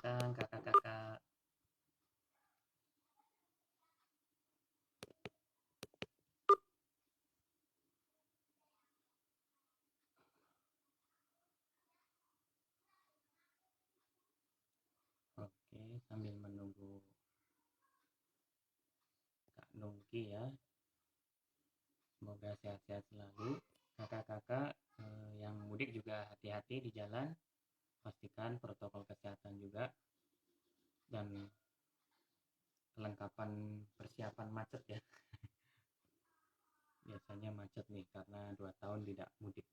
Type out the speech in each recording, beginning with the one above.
datang kakak-kakak. Oke, sambil menunggu Kak Nungki ya. Semoga sehat-sehat selalu. Kakak-kakak yang mudik juga hati-hati di jalan. Pastikan protokol kesehatan juga. Dan kelengkapan persiapan macet ya. Biasanya macet nih karena 2 tahun tidak mudik.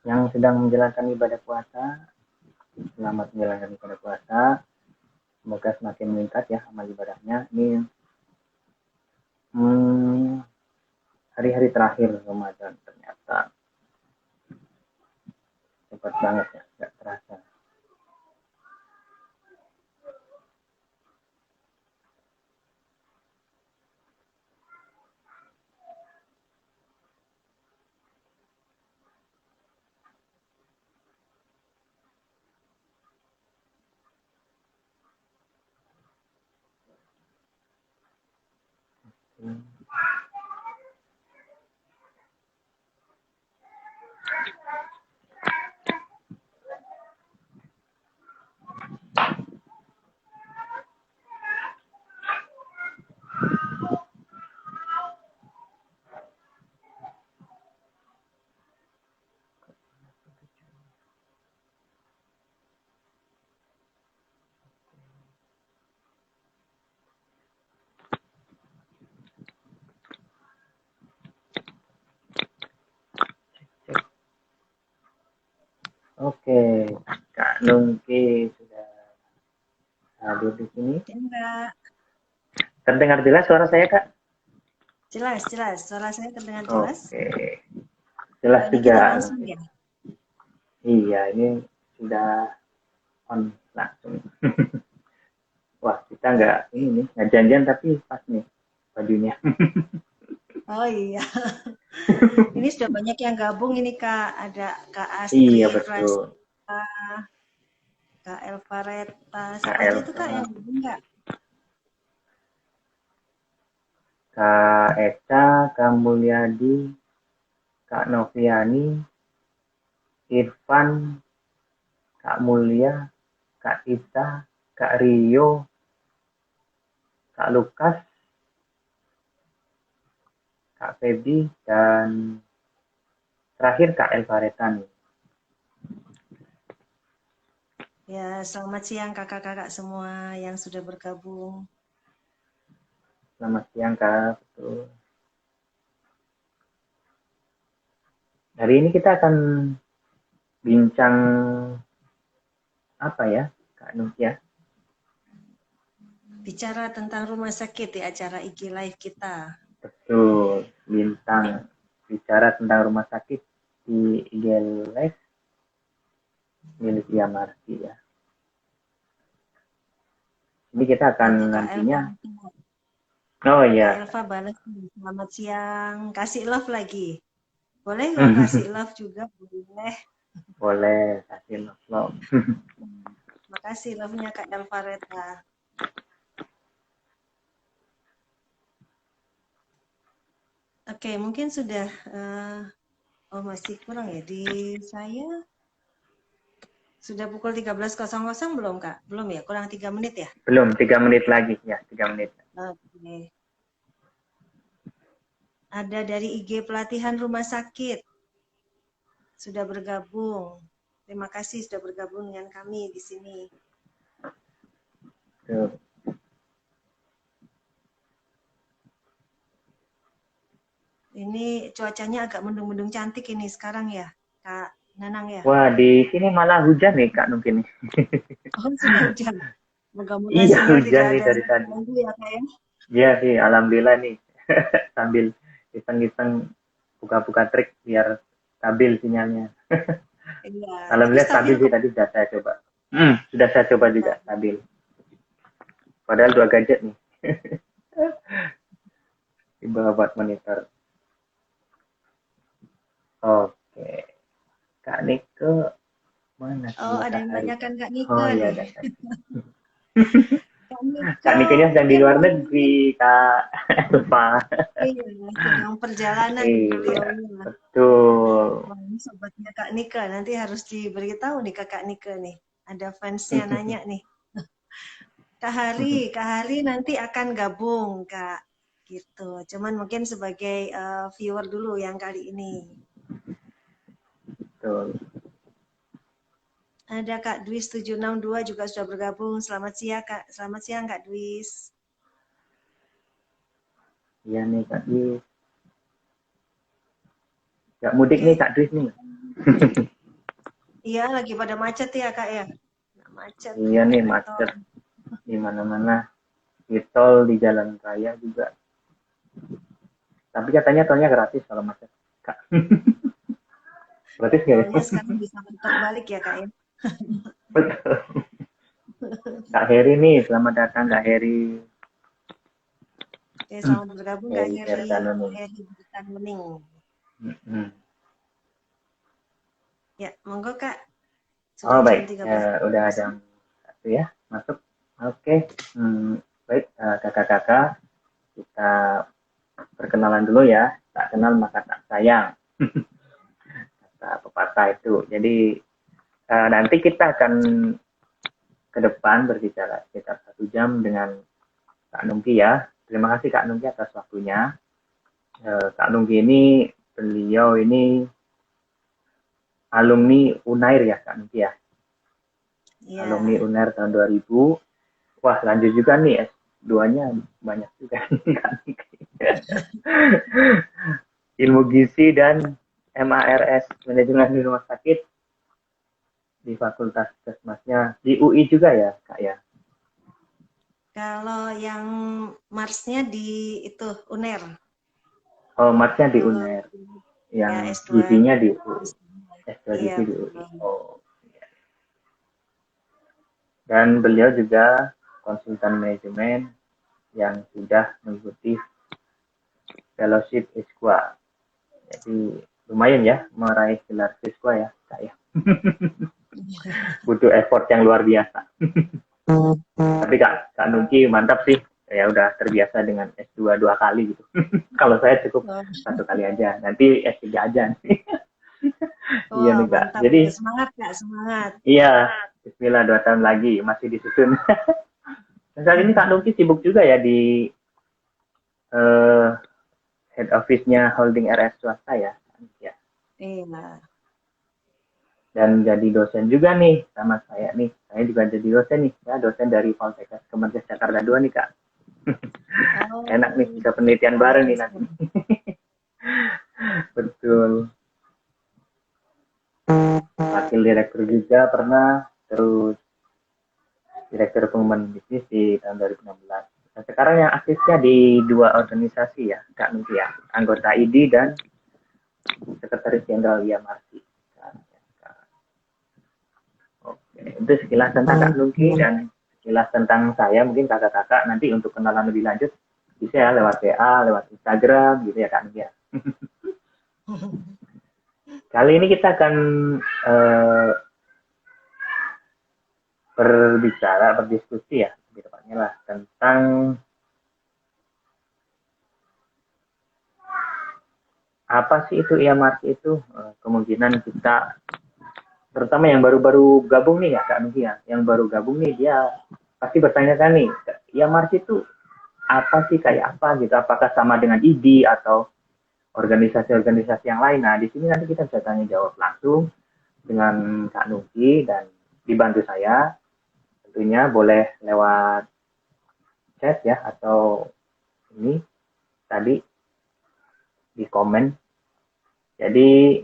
Yang sedang menjalankan ibadah puasa, selamat menjalankan ibadah puasa. Semoga semakin meningkat ya amal ibadahnya. Ini hari-hari terakhir Ramadan, ternyata cepat banget ya, nggak terasa. Oke, Kak Nungki sudah hadir di sini. Enggak. Terdengar jelas suara saya, Kak? Jelas. Suara saya terdengar jelas. Oke, jelas Ini juga. kita langsung ya? Iya, ini sudah on langsung. Wah, kita nggak ini nih, nggak janjian tapi pas nih bajunya. Oh iya. Ini sudah banyak yang gabung ini Kak. Ada Kak Iya Astrid, betul. Rasta, Kak Elvareta. Siapa aja KL, tuh Kak yang gabung Kak? Kak Eca, Kak Mulyadi, Kak Noviani, Irfan, Kak Mulia, Kak Ita, Kak Rio, Kak Lukas, Kak Feby, dan terakhir Kak Elvaretan. Ya, selamat siang kakak-kakak semua yang sudah bergabung. Selamat siang Kak. Betul. Hari ini kita akan bincang apa ya, Kak Nukia? Bicara tentang rumah sakit di acara IG Live kita. Betul, bintang bicara tentang rumah sakit di IG Live milik Yamarti ya. Ini kita akan Ada Kak nantinya. Elva. Oh Kak iya. Elva balas nih, selamat siang. Kasih love lagi. Boleh kok kasih love juga, boleh. Boleh kasih love. Makasih love-nya Kak Elvareta. Oke, mungkin sudah masih kurang ya di saya. Sudah pukul 13.00 belum Kak? Belum ya? Kurang 3 menit ya? Belum, 3 menit lagi ya, 3 menit. Oke. Ada dari IG Pelatihan Rumah Sakit. Sudah bergabung. Terima kasih sudah bergabung dengan kami di sini. Tuh. Ini cuacanya agak mendung-mendung cantik ini sekarang ya, Kak Nanang ya? Wah, di sini malah hujan nih Kak mungkin. Oh, sudah hujan. Moga-moga Iya, sinyal hujan tidak nih ada dari yang tadi. ganggu ya, Kak ya? Iya sih, alhamdulillah nih. Sambil iseng-iseng buka-buka trik biar stabil sinyalnya. Iya, tapi Alhamdulillah stabil stabil sih kok. tadi sudah saya coba. Sudah saya coba juga stabil. Padahal 2 gadget nih. Di bawah buat monitor. Oke. Kak Nike mana Oh, sih ada Kak yang Hari? tanyakan Kak Nika Oh iya nih. ada Kak. Kak Kak Nika Nike-nya sedang di mungkin luar mau negeri, Kak Elva. iya, sedang perjalanan nih Iya, beliaunya. betul. Wah, ini sobatnya Kak Nika, nanti harus diberitahu nih ke Kak Nika nih. Ada fansnya nanya nih. Kak Hari nanti akan gabung Kak. Gitu. Cuman mungkin sebagai viewer dulu yang kali ini. Betul. Ada Kak Dwis 762 juga sudah bergabung. Selamat siang Kak. Selamat siang Kak Dwis. Iya nih Kak Dwis. Gak mudik Oke. nih Kak Dwis nih. Iya, lagi pada macet ya Kak ya. Macet. Iya nih Betul. macet di mana-mana. Di tol, di jalan raya juga. Tapi katanya tolnya gratis kalau macet. Kak. Gratis nggak ya? Tolnya sekarang bisa putar balik ya Kak ya. Betul. Kak Heri nih, selamat datang Kak Heri. Oke, selamat bergabung Kak Heri Heri. Fertano nih. Heri Berikan Mening. Mm-mm. Ya, monggo Kak. Oh Sudah jam baik, 13. udah jam 1 ya, masuk. Oke, baik kakak-kakak, kita perkenalan dulu ya. Tak kenal maka tak sayang. Kata pepatah itu. Jadi nanti kita akan ke depan berbicara sekitar 1 jam dengan Kak Nungki ya. Terima kasih Kak Nungki atas waktunya. Kak Nungki ini, beliau ini alumni Unair ya Kak Nungki ya. Iya. Alumni Unair tahun 2000. Wah lanjut juga nih S2-nya banyak juga. Ilmu gizi dan MARS manajemen di rumah sakit di Fakultas Kesmasnya di UI juga ya Kak ya. Kalau yang Marsnya di itu UNER. Oh Marsnya di Kalau UNER, ya yang S2 gizinya di UI, S2 iya gizi di UI. betul. Oh. Dan beliau juga konsultan manajemen yang sudah mengikuti fellowship ISQA. Jadi lumayan ya meraih gelar siswa ya Kak ya. Butuh effort yang luar biasa. Tapi Kak Nuki mantap sih. Ya udah terbiasa dengan S2 2 kali gitu. Kalau saya cukup Oh, 1 kali aja. Nanti S3 aja. Iya wah, nih Kak. mantap. Jadi Semangat Kak, semangat. iya, Bismillah 2 tahun lagi masih disusun. Dan saat ini Kak Nuki sibuk juga ya di eh, head office-nya holding RS swasta ya. Ya. Iya. Dan jadi dosen juga nih sama saya nih. Saya juga jadi dosen nih, ya dosen dari Poltekkes Kemenkes Jakarta 2 nih Kak. Oh, Enak nih, bisa penelitian luar bareng nih biasa. nanti. Betul. Wakil direktur juga pernah, terus direktur pengembangan bisnis di tahun 2016. Nah, sekarang yang aktifnya di 2 organisasi ya, Kak Nuki ya, anggota ID dan Sekretaris Jenderal IAMRC. Oke, itu sekilas tentang Kak Nuki dan sekilas tentang saya. Mungkin kakak-kakak nanti untuk kenalan lebih lanjut bisa ya lewat WA, lewat Instagram gitu ya Kak Nuki ya. Kali ini kita akan berdiskusi ya, lebih tepatnya lah tentang apa sih itu IAMRC itu. Kemungkinan kita, terutama yang baru-baru gabung nih ya Kak Nuki ya, yang baru gabung nih dia pasti bertanya kan nih, IAMRC itu apa sih, kayak apa gitu, apakah sama dengan ID atau organisasi-organisasi yang lain. Nah di sini nanti kita bisa tanya jawab langsung dengan Kak Nuki dan dibantu saya. Tentunya boleh lewat chat ya atau ini tadi di komen. Jadi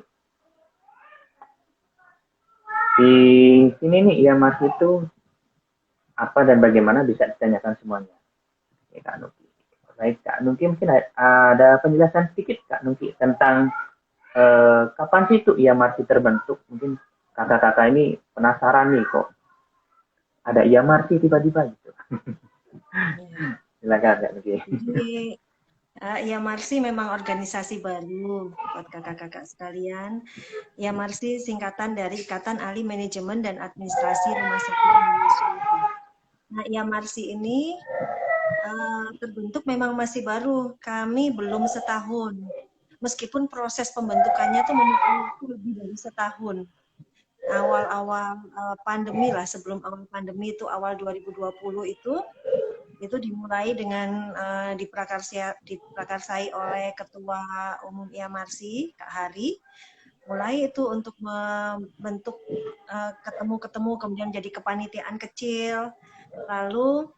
di sini nih ya Mas itu apa dan bagaimana bisa ditanyakan semuanya. Ya, Kak Nuki. Baik Kak Nuki, mungkin ada penjelasan sedikit Kak Nuki tentang kapan sih itu IAMRC terbentuk? Mungkin kakak-kakak ini penasaran nih kok ada IAMRC tiba-tiba gitu. Silakan Kak Nuki. Jadi IAMARSI memang organisasi baru buat kakak-kakak sekalian. IAMARSI singkatan dari Ikatan Ahli Manajemen dan Administrasi Rumah Sakit Indonesia. Nah, IAMARSI ini terbentuk memang masih baru. Kami belum setahun. Meskipun proses pembentukannya itu memakan waktu lebih dari setahun. Awal-awal pandemi lah, sebelum awal pandemi itu awal 2020 itu dimulai dengan diprakarsai oleh Ketua Umum IAMARSI, Kak Hari. Mulai itu untuk membentuk ketemu-ketemu, kemudian jadi kepanitiaan kecil. Lalu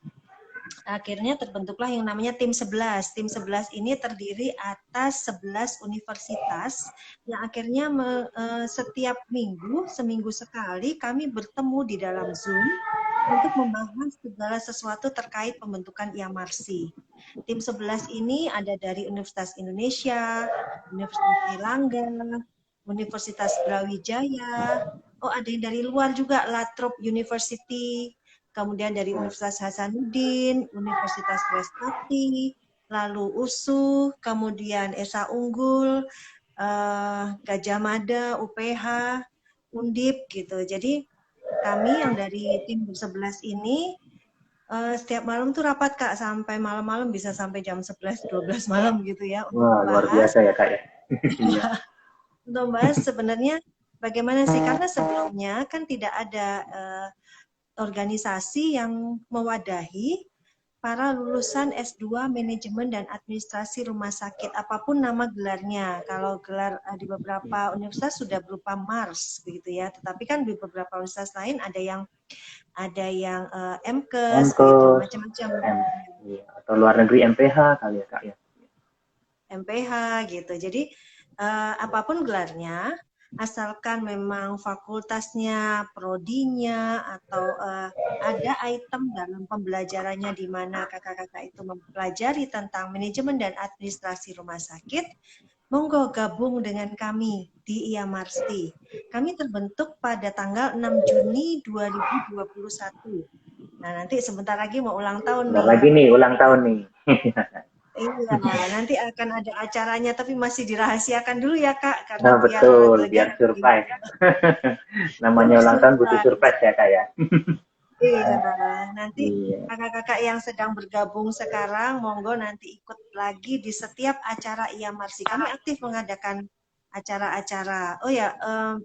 akhirnya terbentuklah yang namanya tim 11. Tim 11 ini terdiri atas 11 universitas yang akhirnya setiap minggu, seminggu sekali kami bertemu di dalam Zoom untuk membahas segala sesuatu terkait pembentukan IAMARSI. Tim 11 ini ada dari Universitas Indonesia, Universitas Airlangga, Universitas Brawijaya, ada yang dari luar juga, Latrobe University, kemudian dari Universitas Hasanuddin, Universitas Trisakti, lalu USU, kemudian Esa Unggul, Gajah Mada, UPH, Undip gitu. Jadi kami yang dari tim 11 ini setiap malam tuh rapat Kak, sampai malam-malam bisa sampai jam 11-12 malam gitu ya. Wah, luar biasa ya Kak ya. Untuk membahas sebenarnya bagaimana sih, karena sebelumnya kan tidak ada organisasi yang mewadahi para lulusan S2 Manajemen dan Administrasi Rumah Sakit, apapun nama gelarnya. Kalau gelar di beberapa universitas sudah berupa MARS, begitu ya. Tetapi kan di beberapa universitas lain ada yang MKes, gitu, macam-macam. Atau luar negeri MPH kali ya Kak ya. MPH gitu. Jadi apapun gelarnya, asalkan memang fakultasnya, prodinya, atau ada item dalam pembelajarannya di mana kakak-kakak itu mempelajari tentang manajemen dan administrasi rumah sakit, monggo gabung dengan kami di IAMARSI. Kami terbentuk pada tanggal 6 Juni 2021. Nah, nanti sebentar lagi mau ulang tahun nih. Sebentar lagi nih, ulang tahun nih. Iya, nanti akan ada acaranya, tapi masih dirahasiakan dulu ya Kak, Nah, karena betul, biar surprise. Namanya ulang tahun butuh surprise ya Kak ya. Iya, nanti kakak-kakak yang sedang bergabung sekarang, monggo nanti ikut lagi di setiap acara IAMARSI. Kami aktif mengadakan acara-acara. Oh ya,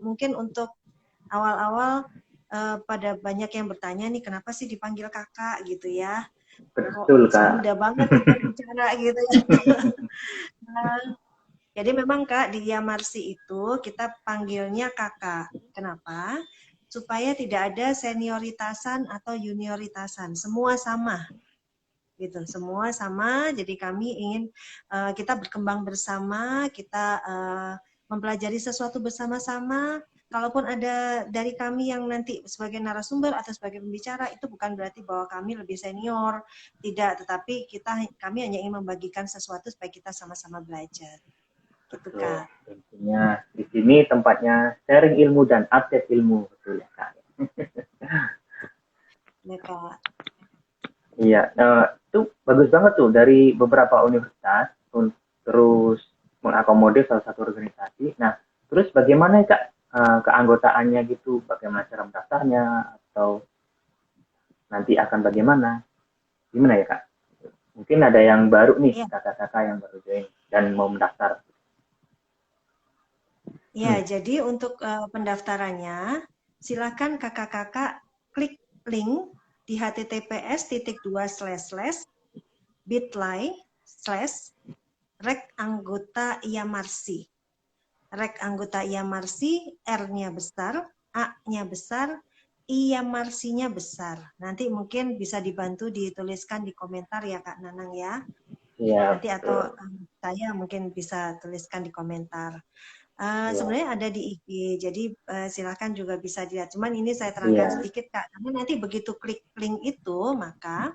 mungkin untuk awal-awal pada banyak yang bertanya nih, kenapa sih dipanggil kakak gitu ya? Betul Kak. Bunda banget bicara gitu ya. Jadi memang Kak, di IAMARSI itu kita panggilnya kakak. Kenapa? Supaya tidak ada senioritasan atau junioritasan, semua sama. Gitu, semua sama. Jadi kami ingin kita berkembang bersama, kita mempelajari sesuatu bersama-sama. Kalaupun ada dari kami yang nanti sebagai narasumber atau sebagai pembicara, itu bukan berarti bahwa kami lebih senior, tidak. Tetapi kami hanya ingin membagikan sesuatu supaya kita sama-sama belajar. Gitu Kak. Tentunya di sini tempatnya sharing ilmu dan update ilmu, betul ya Kak. Ya Kak. Iya, itu bagus banget tuh dari beberapa universitas terus mengakomodir salah satu organisasi. Nah, terus bagaimana ya Kak keanggotaannya gitu? Bagaimana cara mendaftarnya atau nanti akan bagaimana? Gimana ya Kak? Mungkin ada yang baru nih, kakak-kakak yang baru join dan mau mendaftar. Ya, jadi untuk pendaftarannya, silakan kakak-kakak klik link di https://bit.ly/rek anggota IAMARSI. Rek anggota IAMARSI, R-nya besar, A-nya besar, IAMARSI-nya besar. Nanti mungkin bisa dibantu dituliskan di komentar ya Kak Nanang ya. Iya. Nanti atau saya mungkin bisa tuliskan di komentar. Sebenarnya ada di IG, jadi silakan juga bisa dilihat. Cuman ini saya terangkan sedikit Kak, karena nanti begitu klik link itu, maka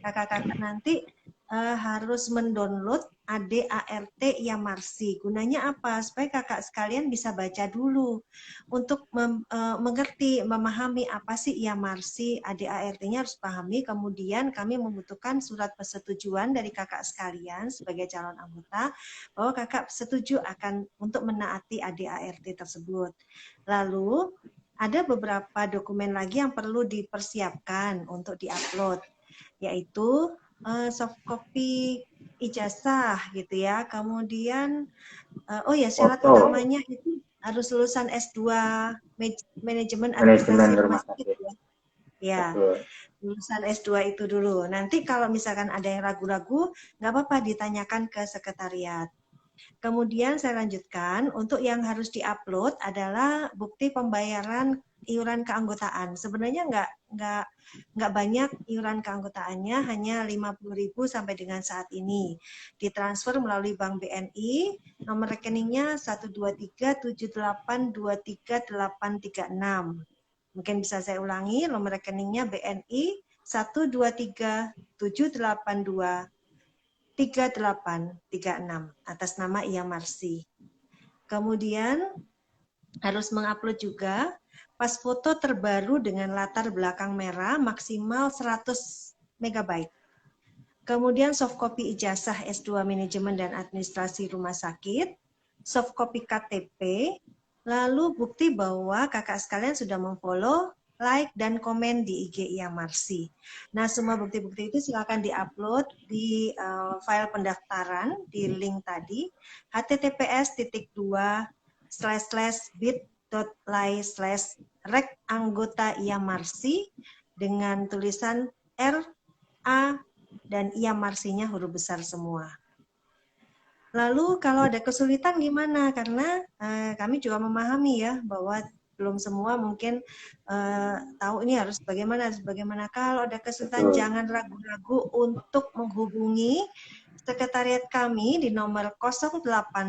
kakak-kakak nanti harus mendownload ADART IAMARSI. Gunanya apa? Supaya kakak sekalian bisa baca dulu untuk mengerti, memahami apa sih IAMARSI, ADART-nya harus pahami. Kemudian kami membutuhkan surat persetujuan dari kakak sekalian sebagai calon anggota bahwa kakak setuju akan untuk menaati ADART tersebut. Lalu ada beberapa dokumen lagi yang perlu dipersiapkan untuk diupload, yaitu soft copy ijazah gitu ya. Kemudian oh ya, syarat Foto utamanya itu harus lulusan S2 manajemen manajemen administrasi rumah rumah sakit sakit. ya. Ya, Betul. lulusan S2 itu dulu. Nanti kalau misalkan ada yang ragu-ragu, nggak apa-apa ditanyakan ke sekretariat. Kemudian saya lanjutkan, untuk yang harus diupload adalah bukti pembayaran iuran keanggotaan. Sebenarnya nggak banyak iuran keanggotaannya, hanya 50.000 sampai dengan saat ini. Ditransfer melalui Bank BNI, nomor rekeningnya 12378233836. Mungkin bisa saya ulangi, nomor rekeningnya BNI 12378233836 atas nama Ia Marsi. Kemudian harus mengupload juga pas foto terbaru dengan latar belakang merah maksimal 100 MB. Kemudian soft copy ijazah S2 manajemen dan administrasi rumah sakit, soft copy KTP, lalu bukti bahwa kakak sekalian sudah memfollow, like, dan komen di IG Ia Marsi. Nah, semua bukti-bukti itu silakan diupload di file pendaftaran di link tadi, https://bit.ly/rek anggota Ia Marsi dengan tulisan RA dan Ia Marsinya huruf besar semua. Lalu kalau ada kesulitan gimana? Karena kami juga memahami ya bahwa belum semua mungkin tahu ini harus bagaimana. Kalau ada kesulitan, Betul. jangan ragu-ragu untuk menghubungi sekretariat kami di nomor 0815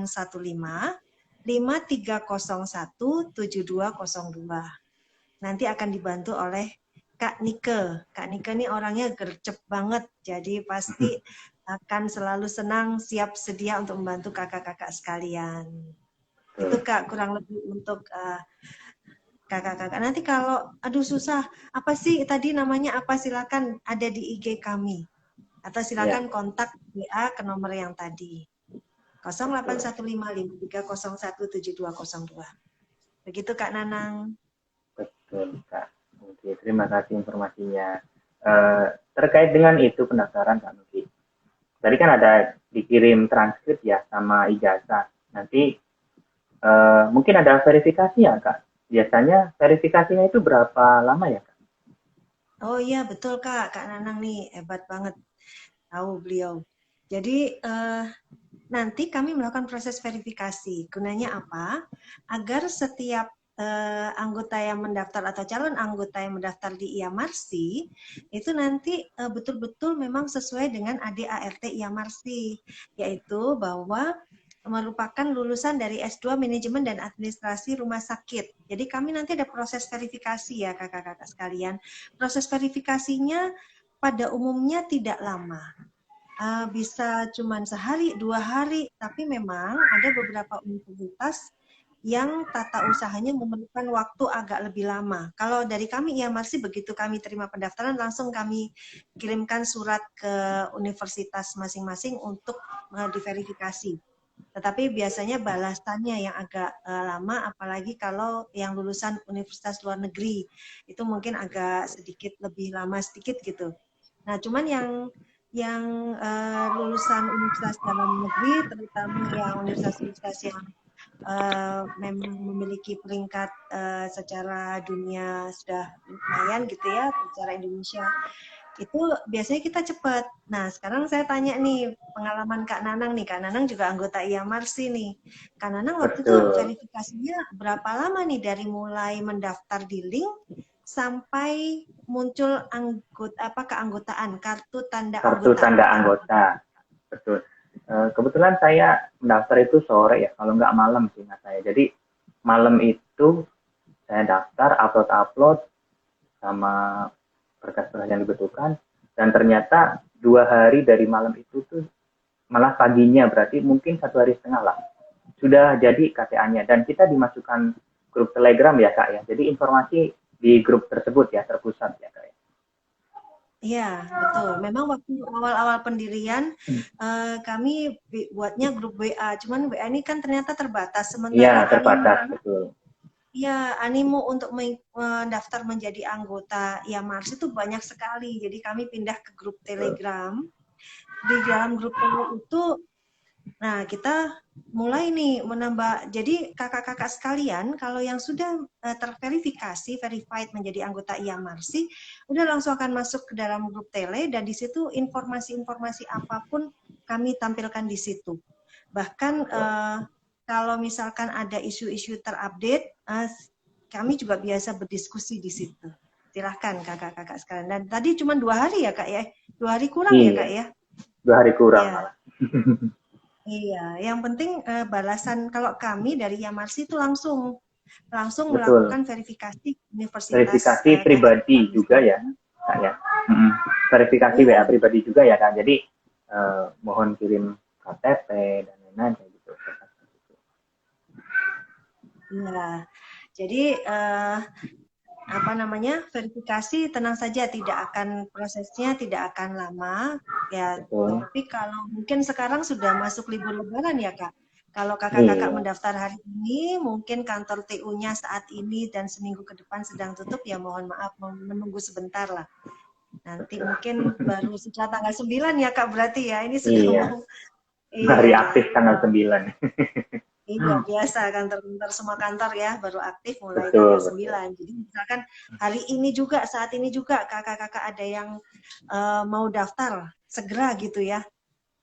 5301 7202. Nanti akan dibantu oleh Kak Nike. Kak Nike ini orangnya gercep banget, jadi pasti akan selalu senang, siap sedia untuk membantu kakak-kakak sekalian. Itu Kak, kurang lebih untuk kakak-kakak. Nanti kalau, aduh susah, apa sih tadi namanya apa, silakan ada di IG kami. Atau silakan kontak WA ke nomor yang tadi. 081553017202. Begitu Kak Nanang. Betul, Kak. Oke, terima kasih informasinya. Terkait dengan itu pendaftaran, Kak Nuki. Tadi kan ada dikirim transkrip ya sama ijazah. Nanti mungkin ada verifikasi ya, Kak. Biasanya verifikasinya itu berapa lama ya, Kak? Oh iya, betul Kak. Kak Nanang nih hebat banget. Tahu beliau. Jadi nanti kami melakukan proses verifikasi. Gunanya apa? Agar setiap anggota yang mendaftar atau calon anggota yang mendaftar di Ia Marsi itu nanti betul-betul memang sesuai dengan ADART Ia Marsi, yaitu bahwa merupakan lulusan dari S2 Manajemen dan Administrasi Rumah Sakit. Jadi kami nanti ada proses verifikasi ya kakak-kakak sekalian. Proses verifikasinya pada umumnya tidak lama. Bisa cuma sehari, 2 hari, tapi memang ada beberapa universitas yang tata usahanya memerlukan waktu agak lebih lama. Kalau dari kami ya masih begitu kami terima pendaftaran langsung kami kirimkan surat ke universitas masing-masing untuk diverifikasi. Tetapi biasanya balasannya yang agak lama, apalagi kalau yang lulusan universitas luar negeri itu mungkin agak sedikit lebih lama sedikit gitu. Nah, cuman yang lulusan universitas dalam negeri, terutama yang universitas-universitas yang memang memiliki peringkat secara dunia sudah lumayan gitu ya, secara Indonesia, itu biasanya kita cepat. Nah, sekarang saya tanya nih, pengalaman Kak Nanang nih, Kak Nanang juga anggota Ia Marsi nih. Kak Nanang waktu itu verifikasinya berapa lama nih dari mulai mendaftar di link sampai muncul keanggotaan, kartu tanda anggota. Betul. Kebetulan saya mendaftar itu sore ya, kalau nggak malam sih ingat saya. Jadi malam itu saya daftar, upload sama berkas-berkas yang dibutuhkan, dan ternyata 2 hari dari malam itu tuh malah paginya, berarti mungkin 1 hari setengah lah sudah jadi KTA-nya, dan kita dimasukkan grup Telegram ya Kak ya. Jadi informasi di grup tersebut ya terpusat ya Kak ya. Iya, betul. Memang waktu awal-awal pendirian kami buatnya grup WA, cuman WA ini kan ternyata terbatas. Iya Sementara terbatas betul. animo untuk mendaftar menjadi anggota IAMARS itu banyak sekali. Jadi kami pindah ke grup Telegram. Di dalam grup Telegram itu, nah kita mulai nih menambah. Jadi kakak-kakak sekalian, kalau yang sudah terverifikasi, verified menjadi anggota IAMARSI, udah langsung akan masuk ke dalam grup Tele, dan di situ informasi-informasi apapun kami tampilkan di situ. Bahkan kalau misalkan ada isu-isu terupdate, kami juga biasa berdiskusi di situ. Silahkan kakak-kakak sekalian. Dan tadi cuma 2 hari ya Kak ya? 2 hari kurang ya Kak ya? 2 hari kurang ya. malah. Iya, yang penting balasan. Kalau kami dari IAMARSI itu langsung Betul. melakukan verifikasi universitas. Verifikasi pribadi juga ya Kak ya. Verifikasi WA pribadi juga ya Kak. Jadi mohon kirim KTP dan lain-lain kayak gitu. Iya, jadi verifikasi tenang saja, prosesnya tidak akan lama ya. Betul. Tapi kalau mungkin sekarang sudah masuk libur lebaran ya Kak. Kalau kakak-kakak mendaftar hari ini, mungkin kantor TU-nya saat ini dan seminggu ke depan sedang tutup, ya mohon maaf menunggu sebentar lah. Nanti mungkin baru setelah tanggal 9 ya Kak berarti ya. Ini sudah mau hari aktif tanggal 9. Iya, biasa kantor-kantor, semua kantor ya baru aktif mulai tanggal 9. Jadi misalkan hari ini juga, saat ini juga kakak-kakak ada yang mau daftar, segera gitu ya.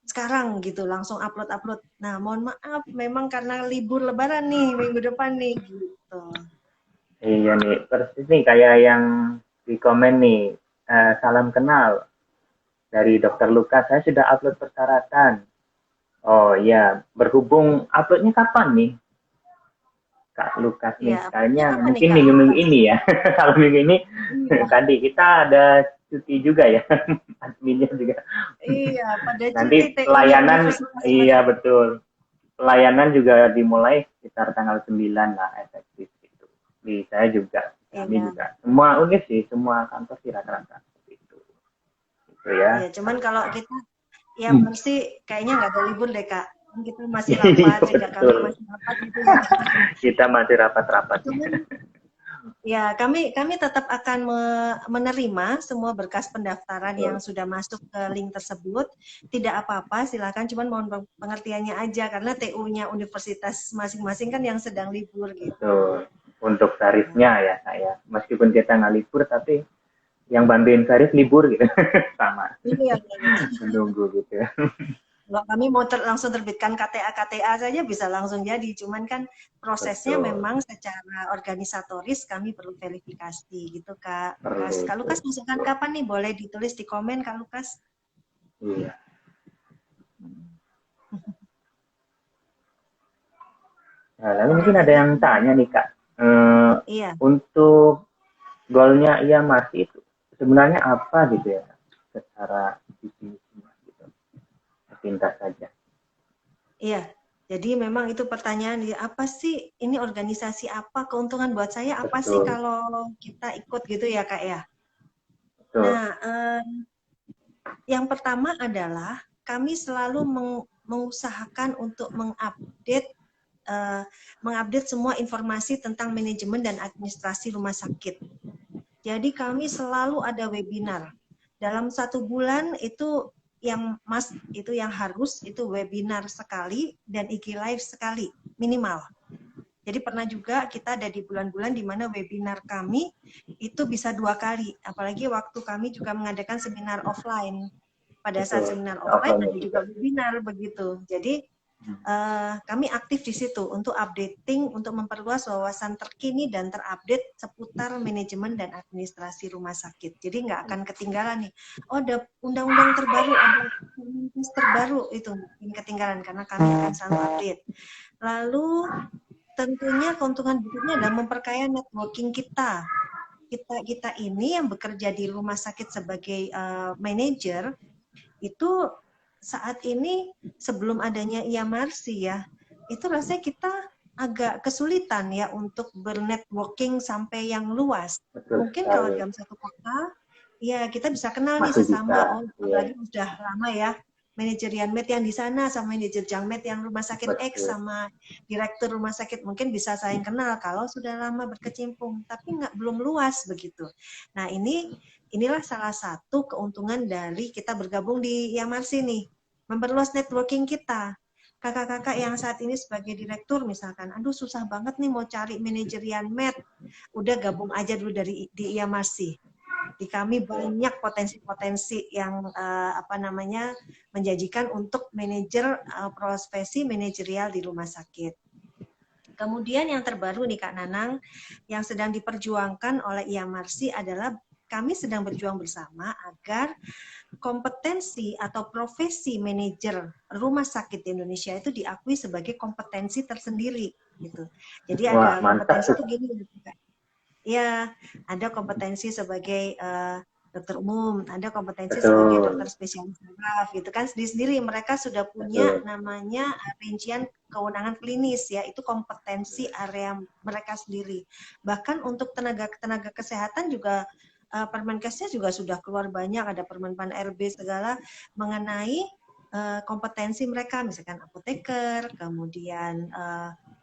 Sekarang gitu, langsung upload. Nah, mohon maaf, memang karena libur lebaran nih, minggu depan nih, gitu. Iya nih, persis nih kayak yang di komen nih, salam kenal dari Dr. Lukas, saya sudah upload persyaratan. Oh iya, berhubung uploadnya kapan nih, Kak Lukas nih? Ya, Kayaknya mungkin nih, minggu-minggu ini ya. Kalau minggu ini tadi kita ada cuti juga ya, adminnya juga. Iya, pada nanti cuti pelayanan, iya betul. Pelayanan juga dimulai sekitar tanggal 9 lah efektif itu. Di saya juga, kami juga. Semua unik sih, semua kantor sih rata-rata itu. Gitu ya. Iya, cuman kalau kita ya mesti kayaknya nggak ada libur deh Kak. Kita masih rapat, juga kami masih rapat gitu ya. Kita masih rapat-rapat. Ya, kami tetap akan menerima semua berkas pendaftaran yang sudah masuk ke link tersebut. Tidak apa-apa, silakan. Cuman mohon pengertiannya aja karena TU-nya universitas masing-masing kan yang sedang libur gitu. Betul. Untuk tarifnya ya saya, meskipun kita nggak libur tapi yang bantuin tarif libur gitu, sama. Iya. Menunggu gitu. Kalau kami mau langsung terbitkan KTA saja bisa langsung jadi, cuman kan prosesnya memang secara organisatoris kami perlu verifikasi gitu Kak Lukas. Kak Lukas masukkan kapan nih? Boleh ditulis di komen Kak Lukas. Iya. Nah, lalu mungkin ada yang tanya nih Kak, untuk goalnya IAMARS itu sebenarnya apa gitu ya, secara definisinya gitu, sepintas saja. Iya, jadi memang itu pertanyaan, apa sih ini organisasi apa, keuntungan buat saya apa sih kalau kita ikut gitu ya Kak ya? Betul. Nah, yang pertama adalah kami selalu mengusahakan untuk mengupdate semua informasi tentang manajemen dan administrasi rumah sakit. Jadi kami selalu ada webinar. Dalam 1 bulan itu yang harus itu webinar sekali dan IG live sekali minimal. Jadi pernah juga kita ada di bulan-bulan di mana webinar kami itu bisa 2 kali. Apalagi waktu kami juga mengadakan seminar offline. Pada saat seminar offline ada juga webinar begitu. Jadi kami aktif di situ untuk updating, untuk memperluas wawasan terkini dan terupdate seputar manajemen dan administrasi rumah sakit. Jadi nggak akan ketinggalan nih. Oh, ada undang-undang terbaru, ada permenkes terbaru, itu nggak ketinggalan karena kami akan selalu update. Lalu tentunya keuntungan berikutnya adalah memperkaya networking kita. Kita ini yang bekerja di rumah sakit sebagai manajer itu saat ini sebelum adanya IAMARSI ya, itu rasanya kita agak kesulitan ya untuk bernetworking sampai yang luas. Betul Mungkin kalau sekali. dalam satu kota, ya kita bisa kenal nih Masih sesama, bisa. Iya, apalagi udah lama ya, manajer Yanmed yang di sana sama manajer Jangmed yang rumah sakit X betul. sama direktur rumah sakit mungkin bisa saling kenal kalau sudah lama berkecimpung, tapi belum luas begitu. Nah inilah salah satu keuntungan dari kita bergabung di IAMARSI nih, memperluas networking kita. Kakak-kakak yang saat ini sebagai direktur misalkan, aduh susah banget nih mau cari manajer Yanmed, udah gabung aja dulu di IAMARSI. Di kami banyak potensi-potensi yang menjanjikan untuk manajer profesi manajerial di rumah sakit. Kemudian yang terbaru nih Kak Nanang, yang sedang diperjuangkan oleh IAMARSI adalah kami sedang berjuang bersama agar kompetensi atau profesi manajer rumah sakit di Indonesia itu diakui sebagai kompetensi tersendiri gitu. Jadi Wah, ada mantap kompetensi tuh. itu gini Kak. Ya, ada kompetensi sebagai dokter umum, ada kompetensi sebagai Betul. dokter spesialis saraf gitu kan, sendiri mereka sudah punya Betul. namanya rincian kewenangan klinis ya, itu kompetensi area mereka sendiri. Bahkan untuk tenaga kesehatan juga Permenkesnya juga sudah keluar banyak, ada Permenpan RB segala mengenai kompetensi mereka, misalkan apoteker, kemudian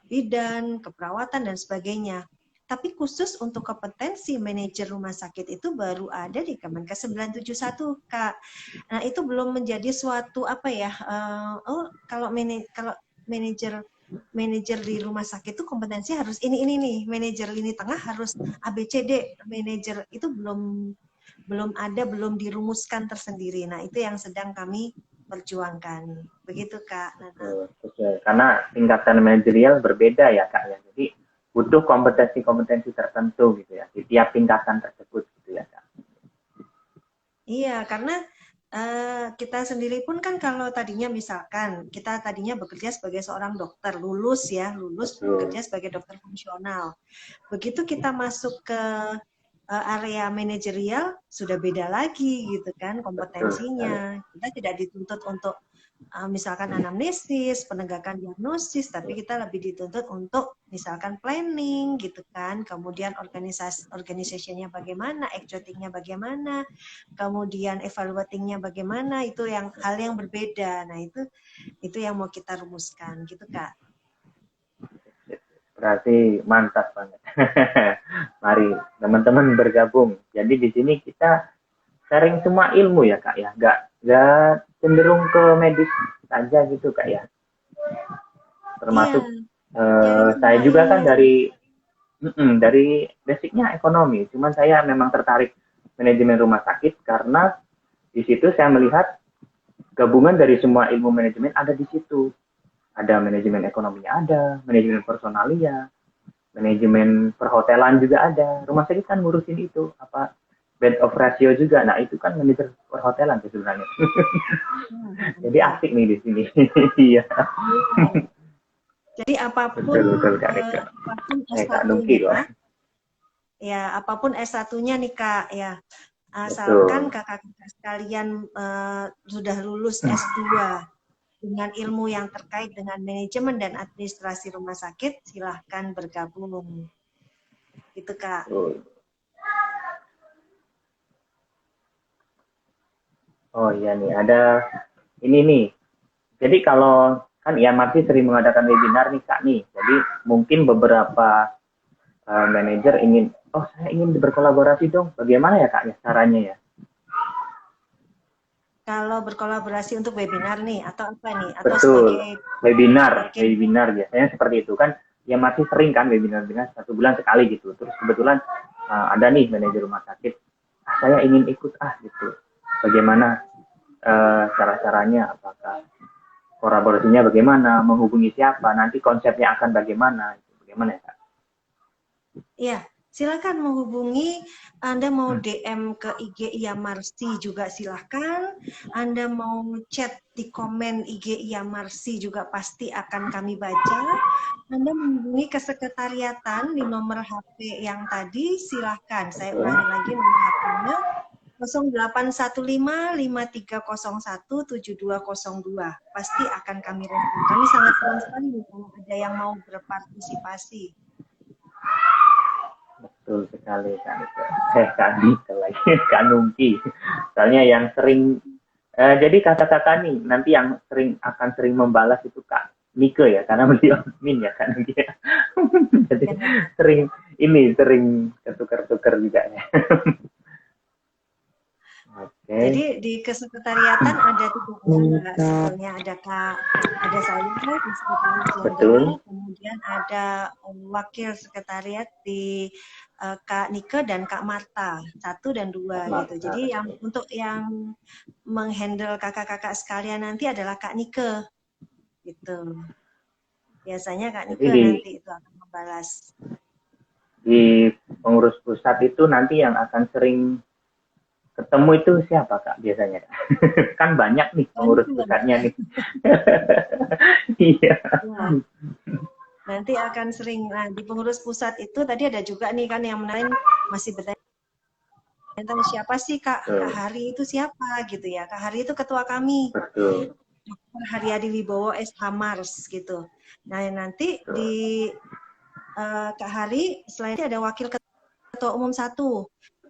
bidan, keperawatan dan sebagainya. Tapi khusus untuk kompetensi manajer rumah sakit itu baru ada di Kemenkes 971, Kak. Nah, itu belum menjadi suatu apa ya? Kalau manajer di rumah sakit itu kompetensi harus ini nih, manajer lini tengah harus ABCD, manajer itu belum ada, belum dirumuskan tersendiri. Nah, itu yang sedang kami perjuangkan. Begitu, Kak Nana. Betul. Karena tingkatan manajerial berbeda ya Kak ya. Jadi butuh kompetensi-kompetensi tertentu gitu ya di tiap tingkatan tersebut gitu ya Kak. Iya, karena kita sendiri pun kan kalau tadinya misalkan kita tadinya bekerja sebagai seorang dokter, lulus Betul. bekerja sebagai dokter fungsional. Begitu kita masuk ke area manajerial sudah beda lagi gitu kan Betul sekali. kompetensinya. Kita tidak dituntut untuk misalkan anamnesis, penegakan diagnosis, tapi kita lebih dituntut untuk misalkan planning gitu kan, kemudian organisasinya bagaimana, executing-nya bagaimana, kemudian evaluating-nya bagaimana, itu yang hal yang berbeda. Nah, itu yang mau kita rumuskan gitu, Kak. Berarti mantap banget. Mari teman-teman bergabung. Jadi di sini kita sharing semua ilmu ya Kak ya. Nggak cenderung ke medis saja gitu Kak ya. Iya, Termasuk sharing saya semua juga kan ilmu. dari basicnya ekonomi. Cuman saya memang tertarik manajemen rumah sakit karena di situ saya melihat gabungan dari semua ilmu manajemen ada di situ. Ada manajemen ekonominya ada, manajemen personalia, manajemen perhotelan juga ada. Rumah sakit kan ngurusin itu apa bed of ratio juga. Nah itu kan manajer perhotelan tuh sebenarnya. Jadi asik nih di sini. Iya. Jadi apapun Betul betul Kak Nika. apapun Kak Nuki S1-nya, loh. ya apapun S1-nya nih Kak, ya asalkan Betul. kakak-kakak sekalian sudah lulus S2 dengan ilmu yang terkait dengan manajemen dan administrasi rumah sakit, silahkan bergabung. Gitu Kak. Betul. Oh iya nih ada ini nih. Jadi kalau kan IAMARSI sering mengadakan webinar nih Kak nih. Jadi mungkin beberapa manajer ingin, oh saya ingin berkolaborasi dong. Bagaimana ya Kak ya caranya ya? Kalau berkolaborasi untuk webinar nih, atau apa nih? Atau Betul, sebagai webinar networking? biasanya seperti itu kan. Ya masih sering kan webinar 1 bulan sekali gitu. Terus kebetulan ada nih manajer rumah sakit, saya ingin ikut gitu. Bagaimana cara-caranya? Apakah kolaborasinya bagaimana? Menghubungi siapa? Nanti konsepnya akan bagaimana? Bagaimana ya Kak? Ya, silakan menghubungi. Anda mau DM ke IG IAMARSI juga silakan. Anda mau chat di komen IG IAMARSI juga pasti akan kami baca. Anda menghubungi ke sekretariatan di nomor HP yang tadi, silakan. Saya ulangi lagi nomor HP-nya 0815-5301-7202. Pasti akan kami respon. Kami sangat senang sekali kalau ada yang mau berpartisipasi. Betul sekali Kak Nike. Kak Nike lagi, Kak Nungki. Soalnya yang sering, jadi kakak-kakak nih, nanti yang akan sering membalas itu Kak Nike ya, karena beliau admin ya Kak Nike. Jadi sering ketukar-tukar juga ya. Oke. Jadi di kesekretariatan ada 3 orang sebetulnya, ada saya di sekretaris jenderal, kemudian ada wakil sekretariat di Kak Nike dan Kak Marta, 1 dan 2 gitu. Jadi untuk yang menghandle kakak-kakak sekalian nanti adalah Kak Nike gitu. Biasanya Kak Nike nanti itu akan membalas. Di pengurus pusat itu nanti yang akan sering ketemu itu siapa Kak biasanya? Kan banyak nih pengurus pusatnya nih. Iya. Nanti akan sering, nah di pengurus pusat itu tadi ada juga nih kan yang menarik masih bertanya tentang siapa sih Kak Hari itu siapa gitu ya. Kak Hari itu ketua kami. Betul. Dr. Haryadi Wibowo SH Mars gitu. Nah nanti di Kak Hari selain itu ada wakil ketua umum 1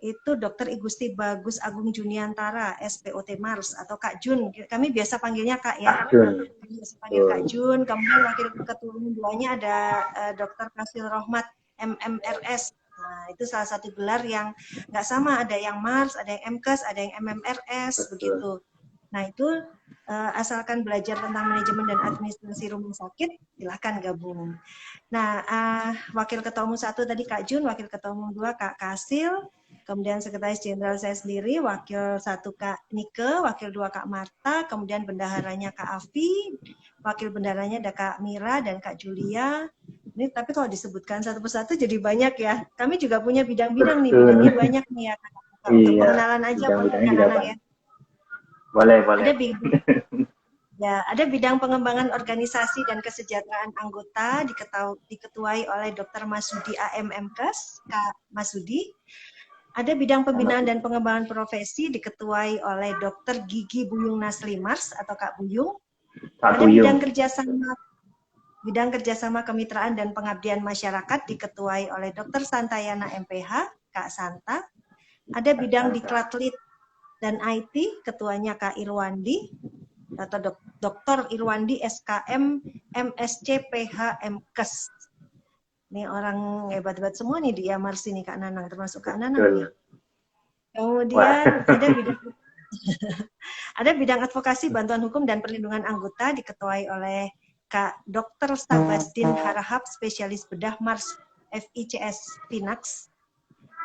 itu Dr. Igusti Bagus Agung Juniantara, SPOT Mars atau Kak Jun. Kami biasa panggilnya Kak ya. Kami biasa panggil Kak Jun. Kemudian wakil ketua umum 2-nya ada Dr. Kasil Rohmat, MMRS. Nah, itu salah satu gelar yang nggak sama. Ada yang Mars, ada yang MKes, ada yang MMRS, begitu. Nah, itu asalkan belajar tentang manajemen dan administrasi rumah sakit, silahkan gabung. Nah, wakil ketua umum 1 tadi Kak Jun, wakil ketua umum 2 Kak Kasil, kemudian sekretaris jenderal saya sendiri, wakil 1 Kak Nike, wakil 2 Kak Marta, kemudian bendaharanya Kak Afi, wakil bendaharanya ada Kak Mira dan Kak Julia. Ini tapi kalau disebutkan satu persatu jadi banyak ya. Kami juga punya bidang-bidang nih, bidangnya banyak nih ya Kak. Untuk pengenalan aja boleh Kak Nanang ya. Boleh. Ada bidang pengembangan organisasi dan kesejahteraan anggota diketuai oleh Dr. Masudi AMMKes, Kak Masudi. Ada bidang pembinaan dan pengembangan profesi diketuai oleh Dr. Gigi Buyung Naslimars atau Kak Buyung. Ada bidang kerjasama kemitraan dan pengabdian masyarakat diketuai oleh Dr. Santayana MPH, Kak Santa. Ada bidang Diklatlit dan IT, ketuanya Kak Irwandi atau Dr. Irwandi SKM MSC PH MKes. Ini orang hebat-hebat semua nih di Mars ini Kak Nanang, termasuk Kak Nanang nih. Kemudian ada bidang advokasi, bantuan hukum dan perlindungan anggota diketuai oleh Kak Dr. Stabasdin Harahap, spesialis bedah Mars FICS Pinax.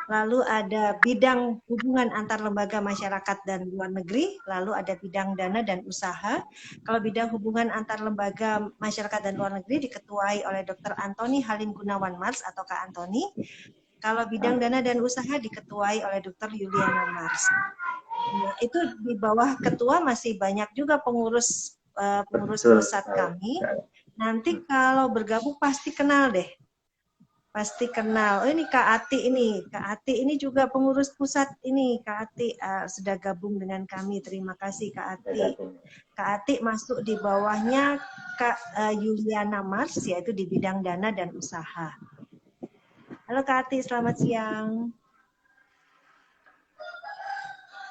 Lalu ada bidang hubungan antar lembaga masyarakat dan luar negeri, lalu ada bidang dana dan usaha. Kalau bidang hubungan antar lembaga masyarakat dan luar negeri diketuai oleh Dr. Antoni Halim Gunawan Mars atau Kak Antoni. Kalau bidang dana dan usaha diketuai oleh Dr. Yuliana Mars. Nah, itu di bawah ketua masih banyak juga pengurus pusat kami. Nanti kalau bergabung pasti kenal deh. Pasti kenal. Oh ini Kak Ati ini. Kak Ati ini juga pengurus pusat ini. Kak Ati sudah gabung dengan kami. Terima kasih Kak Ati. Kak Ati masuk di bawahnya Kak Yuliana Mars, yaitu di bidang dana dan usaha. Halo Kak Ati, selamat siang.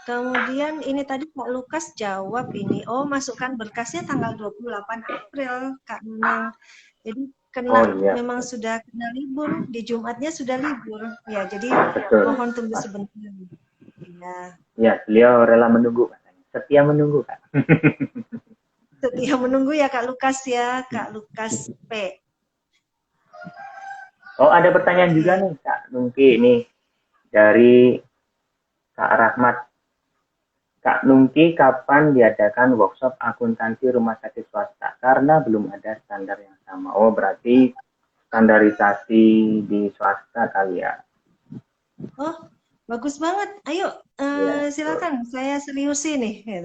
Kemudian ini tadi Pak Lukas jawab ini. Oh, masukkan berkasnya tanggal 28 April, Kak Nanang. Jadi memang sudah kena libur, di Jumatnya sudah libur. Ya, jadi mohon tunggu sebentar. Ya, beliau rela menunggu. Setia menunggu, Kak. Setia menunggu ya Kak Lukas ya, Kak Lukas P. Oh, ada pertanyaan juga nih, Kak Nungki. Ini dari Kak Rahmat. Kak Nungki, kapan diadakan workshop akuntansi rumah sakit swasta? Karena belum ada standar yang sama. Oh, berarti standarisasi di swasta kali ya? Oh, bagus banget. Ayo, silakan. Saya seriusin nih.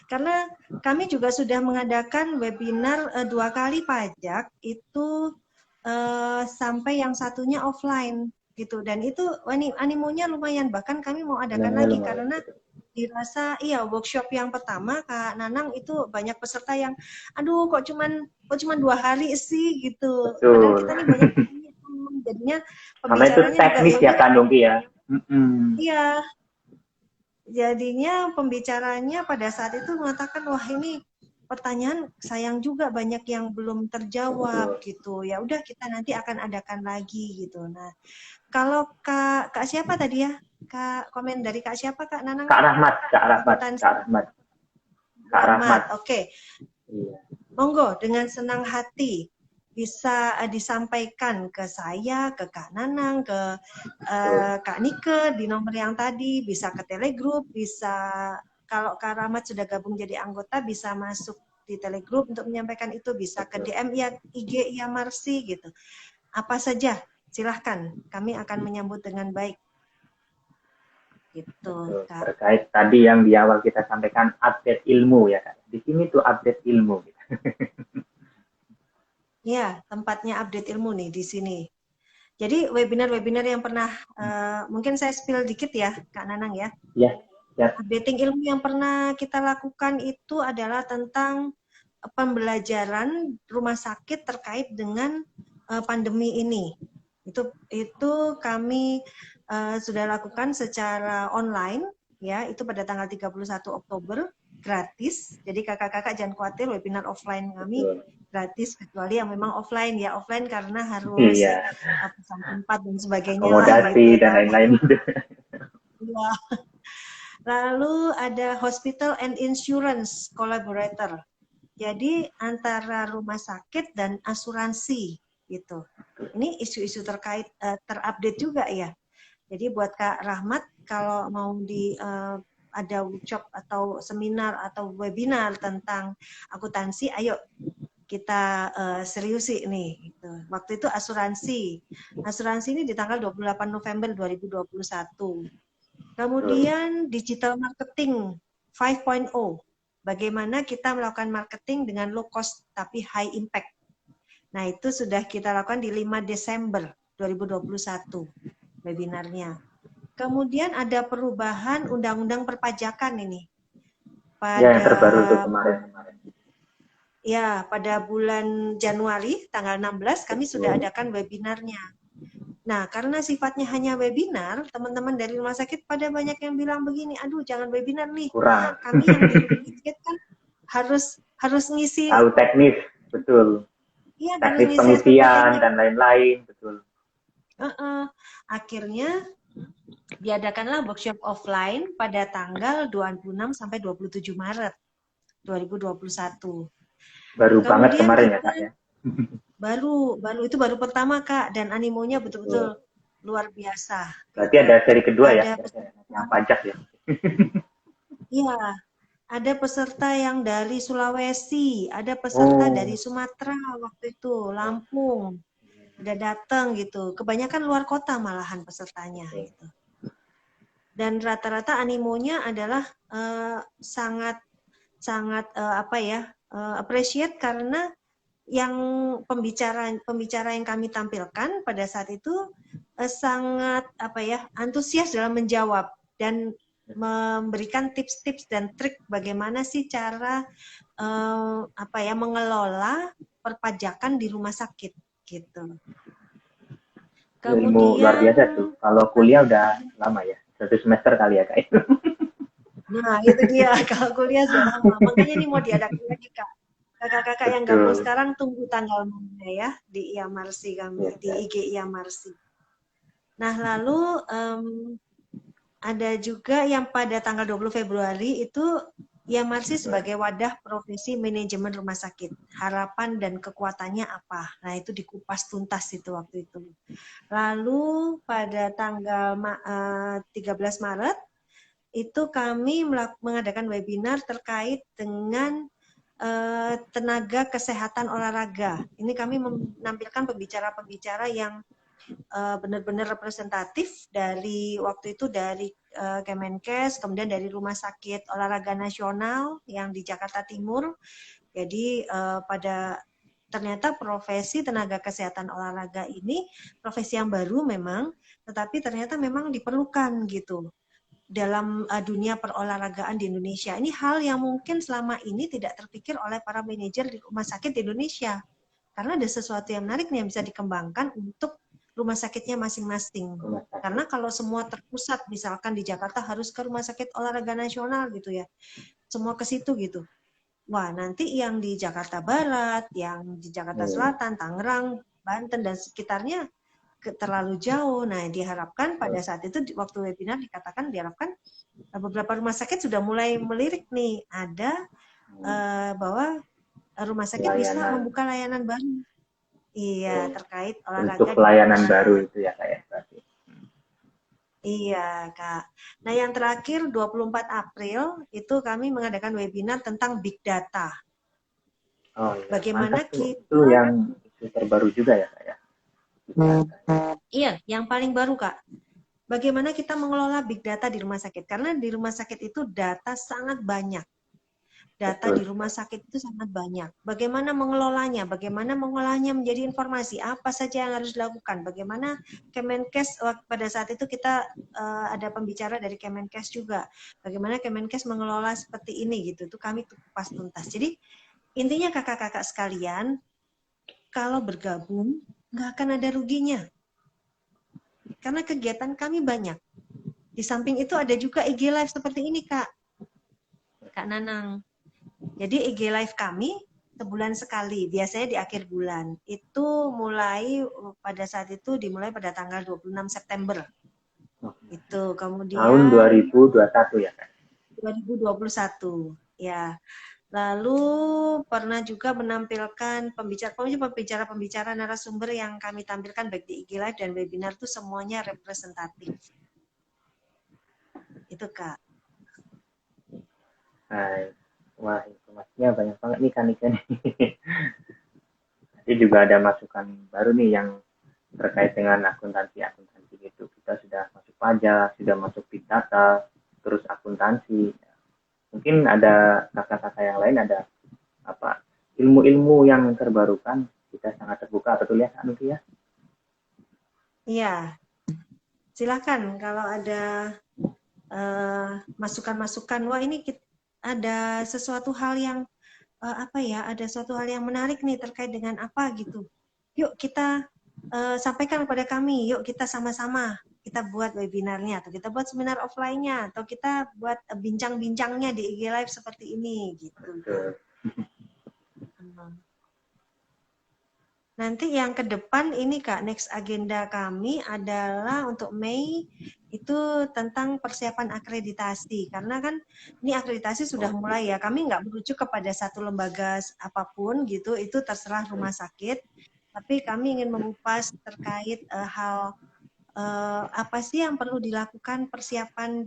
Karena kami juga sudah mengadakan webinar 2 kali pajak, itu sampai yang satunya offline gitu. Dan itu animonya lumayan. Bahkan kami mau adakan lagi karena dirasa iya workshop yang pertama Kak Nanang itu banyak peserta yang aduh kok cuman 2 hari sih gitu. Padahal Betul. kita nih banyak jadinya Karena itu pembicaranya juga teknis ya ya udah Kak Nungki ya. Mm-mm. iya. Jadinya pembicaranya pada saat itu mengatakan wah ini pertanyaan sayang juga banyak yang belum terjawab Betul. gitu. Ya udah kita nanti akan adakan lagi gitu. Nah, kalau Kak siapa tadi ya? Kak komen dari Kak siapa Kak Nanang? Kak Rahmat, Kak Rahmat, Akuntansi Kak Rahmat, Kak Rahmat. Rahmat. Oke. Iya. Monggo dengan senang hati bisa disampaikan ke saya, ke Kak Nanang, ke Betul. Kak Nike di nomor yang tadi, bisa ke Telegroup, bisa kalau Kak Rahmat sudah gabung jadi anggota bisa masuk di Telegroup untuk menyampaikan itu, bisa ke Betul. DM ya IG ya Marsi gitu. Apa saja, silahkan. Kami akan menyambut dengan baik. Gitu, Betul. Kak. Terkait tadi yang di awal kita sampaikan update ilmu ya Kak. Di sini tuh update ilmu. Ya, tempatnya update ilmu nih di sini. Jadi webinar-webinar yang pernah, mungkin saya spill dikit ya, Kak Nanang ya. Ya, ya. Updating ilmu yang pernah kita lakukan itu adalah tentang pembelajaran rumah sakit terkait dengan pandemi ini. Itu kami sudah lakukan secara online, ya, itu pada tanggal 31 Oktober, gratis. Jadi kakak-kakak jangan khawatir, webinar offline kami Betul. gratis kecuali yang memang offline ya offline karena harus Iya. pesan tempat dan sebagainya lah Akomodasi gitu dan kan. lain-lain. Ya. Lalu ada hospital and insurance collaborator. Jadi antara rumah sakit dan asuransi gitu. Ini isu-isu terkait terupdate juga ya. Jadi buat Kak Rahmat kalau mau ada workshop atau seminar atau webinar tentang akuntansi, ayo kita seriusi nih. Gitu. Waktu itu asuransi. Asuransi ini di tanggal 28 November 2021. Kemudian digital marketing 5.0. Bagaimana kita melakukan marketing dengan low cost tapi high impact. Nah, itu sudah kita lakukan di 5 Desember 2021 webinarnya. Kemudian ada perubahan undang-undang perpajakan ini. Ya, yang terbaru tuh kemarin. Ya, pada bulan Januari tanggal 16 kami sudah adakan webinarnya. Nah, karena sifatnya hanya webinar, teman-teman dari rumah sakit pada banyak yang bilang begini, aduh jangan webinar nih. Kurang. Kami yang di rumah sakit kan harus ngisi. Tahu teknis, betul. Iya, harus Teknis ngisi pengisian SPPT-nya. dan lain-lain, betul. Akhirnya diadakanlah workshop offline pada tanggal 26 sampai 27 Maret 2021. Baru banget Kemudian kemarin ya Kak ya. Baru itu baru pertama Kak dan animonya betul-betul luar biasa. Berarti gitu. ada seri kedua ya, Ada yang pajak ya. Iya, ada peserta yang dari Sulawesi, ada peserta dari Sumatera waktu itu, Lampung, udah datang gitu. Kebanyakan luar kota malahan pesertanya gitu. Dan rata-rata animonya adalah sangat appreciate karena yang pembicara yang kami tampilkan pada saat itu sangat antusias dalam menjawab dan memberikan tips-tips dan trik bagaimana sih cara mengelola perpajakan di rumah sakit gitu. Kemudian, ilmu luar biasa tuh. Kalau kuliah udah lama ya, 1 semester kali ya Kak. Nah itu dia, kalau kuliah sudah lama. Makanya ini mau diadakan lagi Kak. Kakak-kakak yang gabung sekarang tunggu tanggal mana ya di IAMARSI kami, di IG IAMARSI. Nah lalu ada juga yang pada tanggal 20 Februari itu IAMARSI sebagai wadah profesi manajemen rumah sakit. Harapan dan kekuatannya apa? Nah itu dikupas tuntas itu waktu itu. Lalu pada tanggal 13 Maret itu kami mengadakan webinar terkait dengan tenaga kesehatan olahraga. Ini kami menampilkan pembicara-pembicara yang benar-benar representatif dari waktu itu dari Kemenkes, kemudian dari Rumah Sakit Olahraga Nasional yang di Jakarta Timur. Jadi ternyata profesi tenaga kesehatan olahraga ini profesi yang baru memang, tetapi ternyata memang diperlukan gitu. dalam dunia perolahragaan di Indonesia. Ini hal yang mungkin selama ini tidak terpikir oleh para manajer di rumah sakit di Indonesia. Karena ada sesuatu yang menarik nih yang bisa dikembangkan untuk rumah sakitnya masing-masing. Karena kalau semua terpusat, misalkan di Jakarta harus ke rumah sakit olahraga nasional gitu ya, semua ke situ gitu. Wah, nanti yang di Jakarta Barat, yang di Jakarta Selatan, Tangerang, Banten, dan sekitarnya terlalu jauh. Nah, diharapkan pada saat itu waktu webinar dikatakan diharapkan beberapa rumah sakit sudah mulai melirik nih ada bahwa rumah sakit bisa membuka layanan baru. Iya, terkait olahraga. Untuk pelayanan baru itu ya kayak berarti. Iya, Kak. Nah, yang terakhir 24 April itu kami mengadakan webinar tentang big data. Oh iya. Bagaimana kita itu yang isu terbaru juga ya Kak ya. Iya, yang paling baru Kak. Bagaimana kita mengelola big data di rumah sakit? Karena di rumah sakit itu data sangat banyak. Data di rumah sakit itu sangat banyak. Bagaimana mengelolanya? Bagaimana mengolahnya menjadi informasi? Apa saja yang harus dilakukan? Bagaimana Kemenkes pada saat itu kita ada pembicara dari Kemenkes juga. Bagaimana Kemenkes mengelola seperti ini gitu. Itu kami kupas tuntas. Jadi intinya kakak-kakak sekalian, kalau bergabung nggak akan ada ruginya. Karena kegiatan kami banyak. Di samping itu ada juga IG Live seperti ini, Kak Nanang. Jadi IG Live kami sebulan sekali, biasanya di akhir bulan. Itu mulai pada saat itu dimulai pada tanggal 26 September. Itu kemudian tahun 2021 ya, Kak? 2021. Ya. Lalu pernah juga menampilkan pembicara narasumber yang kami tampilkan baik di IG Live dan webinar itu semuanya representatif. Itu, Kak. Hai. Wah, informasinya banyak banget nih kan ikan. Nanti juga ada masukan baru nih yang terkait dengan akuntansi itu. Kita sudah masuk pajak, sudah masuk big data, terus akuntansi. Mungkin ada kakak-kakak yang lain ada apa ilmu-ilmu yang terbarukan. Kita sangat terbuka, betul ya, Anuki ya? Iya. Silakan kalau ada masukan-masukan. Wah, ini ada sesuatu hal yang ada suatu hal yang menarik nih terkait dengan apa gitu. Yuk kita sampaikan kepada kami, yuk kita sama-sama kita buat webinarnya atau kita buat seminar offline-nya atau kita buat bincang-bincangnya di IG Live seperti ini gitu. Nanti yang ke depan ini Kak, next agenda kami adalah untuk Mei itu tentang persiapan akreditasi. Karena kan ini akreditasi sudah mulai ya, kami nggak merujuk kepada satu lembaga apapun gitu, itu terserah rumah sakit. Tapi kami ingin mengupas terkait hal apa sih yang perlu dilakukan persiapan,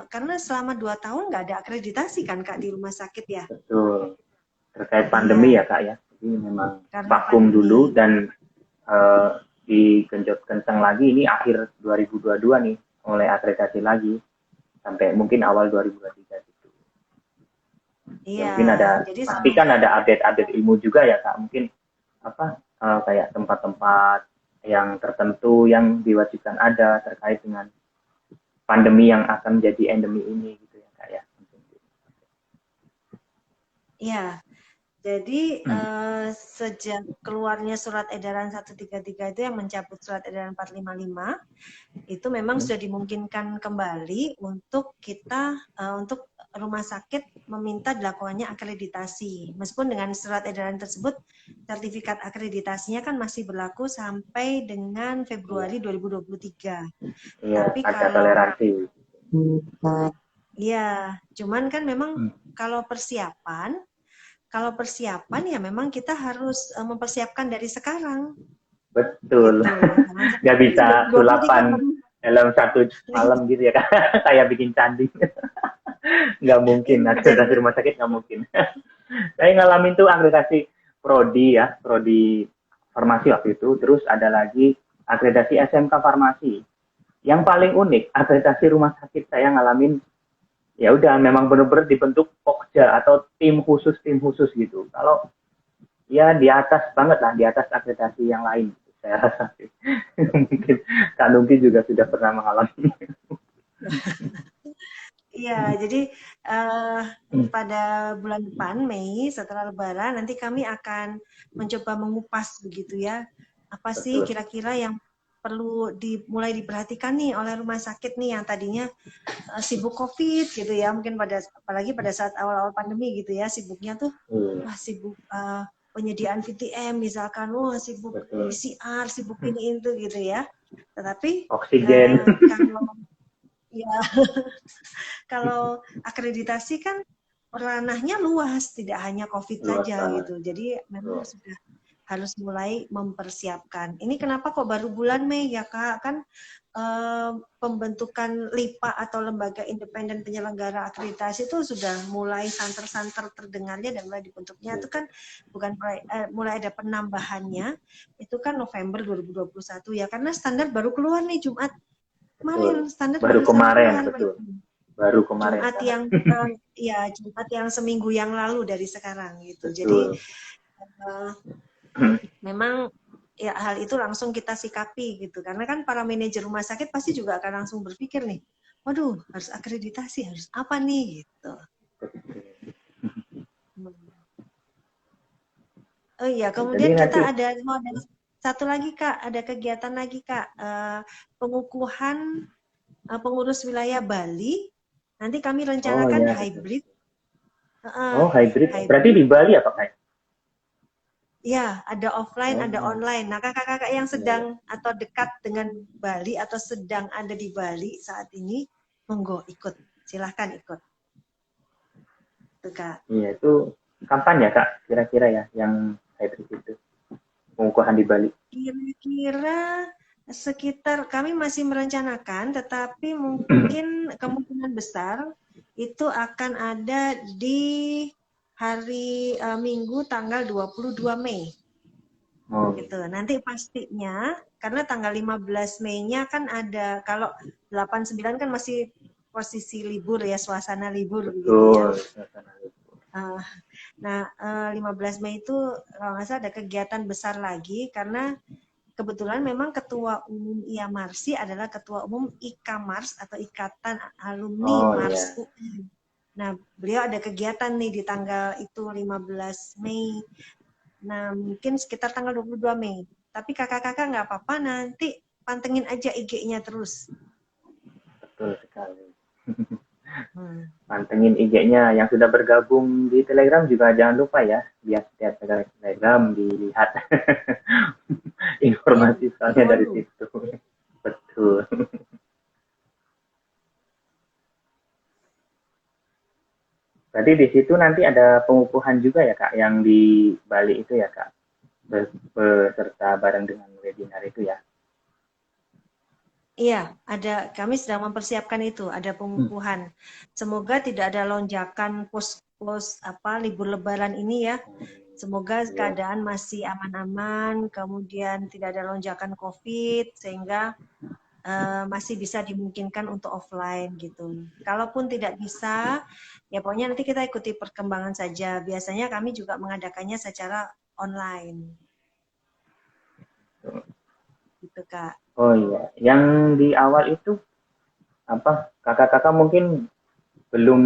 karena selama 2 tahun nggak ada akreditasi kan Kak di rumah sakit ya. Betul, terkait pandemi ya Kak ya. Jadi memang vakum dulu dan digenjot kencang lagi ini akhir 2022 nih mulai akreditasi lagi sampai mungkin awal 2023 gitu. Iya. Ya, mungkin ada pastikan ada update ilmu juga ya Kak. Mungkin kayak tempat-tempat yang tertentu yang diwajibkan ada terkait dengan pandemi yang akan menjadi endemi ini gitu ya Kak ya. Iya. Jadi sejak keluarnya surat edaran 133 itu yang mencabut surat edaran 455 itu memang sudah dimungkinkan kembali untuk kita untuk rumah sakit meminta dilakukannya akreditasi. Meskipun dengan surat edaran tersebut sertifikat akreditasinya kan masih berlaku sampai dengan Februari 2023. Iya, tapi ada toleransi. Iya, cuman kan memang kalau persiapan ya memang kita harus mempersiapkan dari sekarang. Betul. Gitu. Nggak bisa sulapan dalam satu malam gitu ya kan. Kayak bikin candi. Nggak mungkin. Akreditasi rumah sakit nggak mungkin. Saya ngalamin tuh akreditasi prodi ya. Prodi farmasi waktu itu. Terus ada lagi akreditasi SMK farmasi. Yang paling unik, akreditasi rumah sakit saya ngalamin ya udah memang benar-benar dibentuk pokja atau tim khusus gitu. Kalau ya di atas banget lah, di atas akreditasi yang lain saya rasa. Mungkin Kak Nungki juga sudah pernah mengalami. Iya, jadi pada bulan depan Mei setelah Lebaran nanti kami akan mencoba mengupas begitu ya. Apa sih Betul. kira-kira yang perlu mulai diperhatikan nih oleh rumah sakit nih yang tadinya sibuk COVID gitu ya, mungkin apalagi pada saat awal-awal pandemi gitu ya, sibuknya tuh wah sibuk penyediaan VTM misalkan, wah sibuk Betul. PCR, sibuk ini itu gitu ya. Tetapi Oksigen. kalau ya kalau akreditasi kan ranahnya luas, tidak hanya COVID Luas saja banget. gitu. Jadi memang sudah harus mulai mempersiapkan. Ini kenapa kok baru bulan Mei ya Kak? Kan pembentukan LIPA atau Lembaga Independen Penyelenggara Akreditasi itu sudah mulai santer-santer terdengarnya dan mulai dibentuknya itu kan bukan mulai ada penambahannya itu kan November 2021 ya, karena standar baru keluar nih Jumat kemarin, standar Baru barusan kemarin, keluar. betul. Baru kemarin. Jumat yang ya Jumat yang seminggu yang lalu dari sekarang gitu. Betul. Jadi memang ya hal itu langsung kita sikapi gitu, karena kan para manajer rumah sakit pasti juga akan langsung berpikir nih, waduh harus akreditasi, harus apa nih gitu. Oh iya, kemudian Jadi kita nanti, ada satu lagi Kak, ada kegiatan lagi Kak, pengukuhan pengurus wilayah Bali. Nanti kami rencanakan ya, hybrid. hybrid. Hybrid. Berarti di Bali apa Kak? Ya, ada offline, ada online. Nah, kakak-kakak yang sedang atau dekat dengan Bali atau sedang ada di Bali saat ini, monggo ikut. Silahkan ikut. Itu, Kak. Iya, itu kapan ya Kak? Kira-kira ya yang hybrid itu? Pengukuhan di Bali. Kira-kira sekitar, kami masih merencanakan, tetapi mungkin kemungkinan besar itu akan ada di hari Minggu tanggal 22 Mei. Gitu. Nanti pastinya karena tanggal 15 Mei-nya kan ada, kalau 89 kan masih posisi libur ya, suasana libur gitu ya. Nah, 15 Mei itu kalau nggak salah ada kegiatan besar lagi karena kebetulan memang ketua umum IAMARSI adalah ketua umum IKAMARS atau Ikatan Alumni Mars UI. Nah, beliau ada kegiatan nih di tanggal itu 15 Mei. Nah, mungkin sekitar tanggal 22 Mei. Tapi kakak-kakak nggak apa-apa, nanti pantengin aja IG-nya terus. Betul sekali. Pantengin IG-nya. Yang sudah bergabung di Telegram juga jangan lupa ya. Biar setiap Telegram dilihat. Informasi soalnya dari situ. Betul. Berarti di situ nanti ada pengukuhan juga ya Kak, yang di Bali itu ya Kak, beserta bareng dengan webinar itu ya. Iya, kami sedang mempersiapkan itu, ada pengukuhan. Semoga tidak ada lonjakan pos libur Lebaran ini ya. Semoga keadaan masih aman-aman, kemudian tidak ada lonjakan COVID sehingga masih bisa dimungkinkan untuk offline gitu. Kalaupun tidak bisa, ya pokoknya nanti kita ikuti perkembangan saja. Biasanya kami juga mengadakannya secara online. Gitu Kak. Oh iya, yang di awal itu apa? Kakak-kakak mungkin belum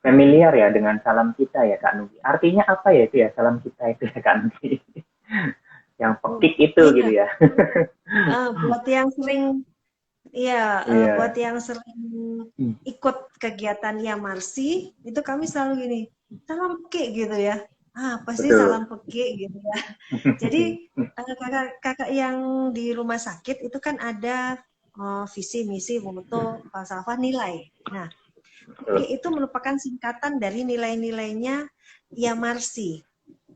familiar ya dengan salam kita ya Kak Nugi. Artinya apa ya itu ya salam kita itu ya Kak Nugi? Yang pekik itu iya. gitu ya. Buat yang sering buat yang sering ikut kegiatan IAMARSI, itu kami selalu gini, salam pekik gitu ya. Apa sih salam pekik gitu ya. Jadi kakak-kakak yang di rumah sakit itu kan ada visi, misi, moto, falsafah, nilai. Nah, itu merupakan singkatan dari nilai-nilainya IAMARSI.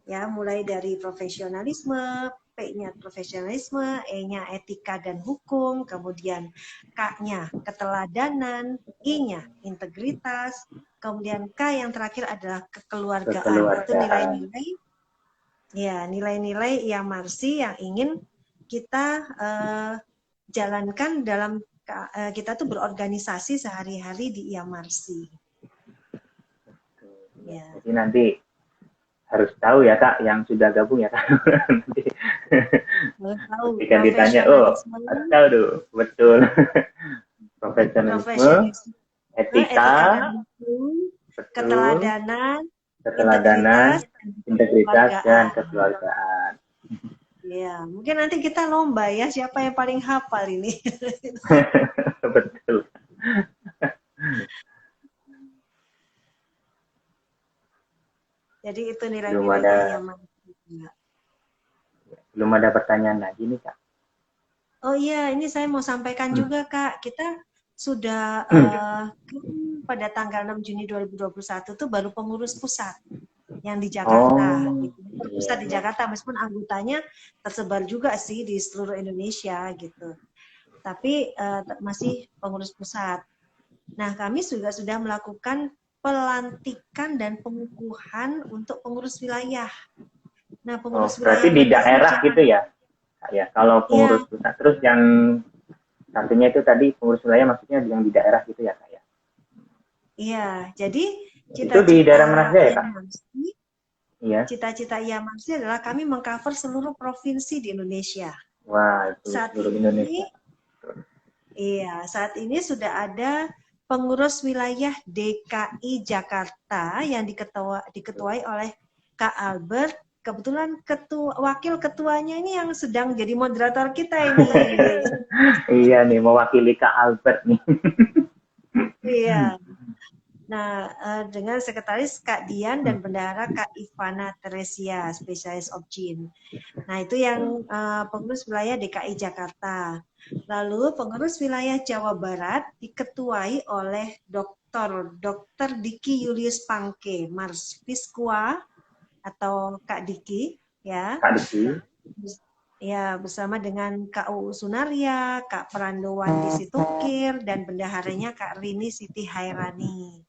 Ya, mulai dari profesionalisme, P-nya profesionalisme, E-nya etika dan hukum, kemudian K-nya keteladanan, I-nya integritas, kemudian K yang terakhir adalah kekeluargaan. Itu nilai-nilai nilai-nilai IAMARSI yang ingin kita jalankan dalam kita tuh berorganisasi sehari-hari di IAMARSI. Ya. Jadi nanti harus tahu ya Kak yang sudah gabung ya Kak. Nanti harus tahu ketika ditanya, harus tahu tuh, betul. profesionalisme, profesionalisme, etika, etika dan hukum, betul, keteladanan, keteladanan, integritas, dan kekeluargaan. kekeluargaan. Ya, mungkin nanti kita lomba ya, siapa yang paling hafal ini. Betul. Jadi itu Belum nilai-nilainya ada, yang mana. belum ada pertanyaan lagi nih Kak. Oh iya, ini saya mau sampaikan juga Kak, kita sudah pada tanggal 6 Juni 2021 tuh baru pengurus pusat yang di Jakarta. Oh, Gitu. Pusat di Jakarta, meskipun anggotanya tersebar juga sih di seluruh Indonesia gitu. Tapi masih pengurus pusat. Nah, kami juga sudah melakukan pelantikan dan pengukuhan untuk pengurus wilayah. Nah, pengurus berarti wilayah di PKI daerah Jakarta. gitu ya? Ya, kalau pengurus Ya, pusat. Terus yang satunya itu tadi pengurus wilayah maksudnya yang di daerah gitu ya Kak ya? iya. Jadi Itu di daerah mana saja ya Kak? IAMARSI, Iya. cita-cita IAMARSI adalah kami mengcover seluruh provinsi di Indonesia. Wah, itu Saat seluruh ini, Indonesia. saat ini sudah ada pengurus wilayah DKI Jakarta yang diketuai oleh Kak Albert. Kebetulan wakil ketuanya ini yang sedang jadi moderator kita ini. Iya nih, mewakili Kak Albert nih. Iya. Nah, dengan sekretaris Kak Dian dan bendahara Kak Ivana Teresia, spesialis Obgyn. Nah, itu yang pengurus wilayah DKI Jakarta. Lalu pengurus wilayah Jawa Barat diketuai oleh Dr. Diki Julius Pangke, Mars Fiskua atau Kak Diki, ya. Kak Diki. Ya, bersama dengan Kak Uu Sunaria, Kak Perandowan Situkir, dan bendaharanya Kak Rini Siti Hairani.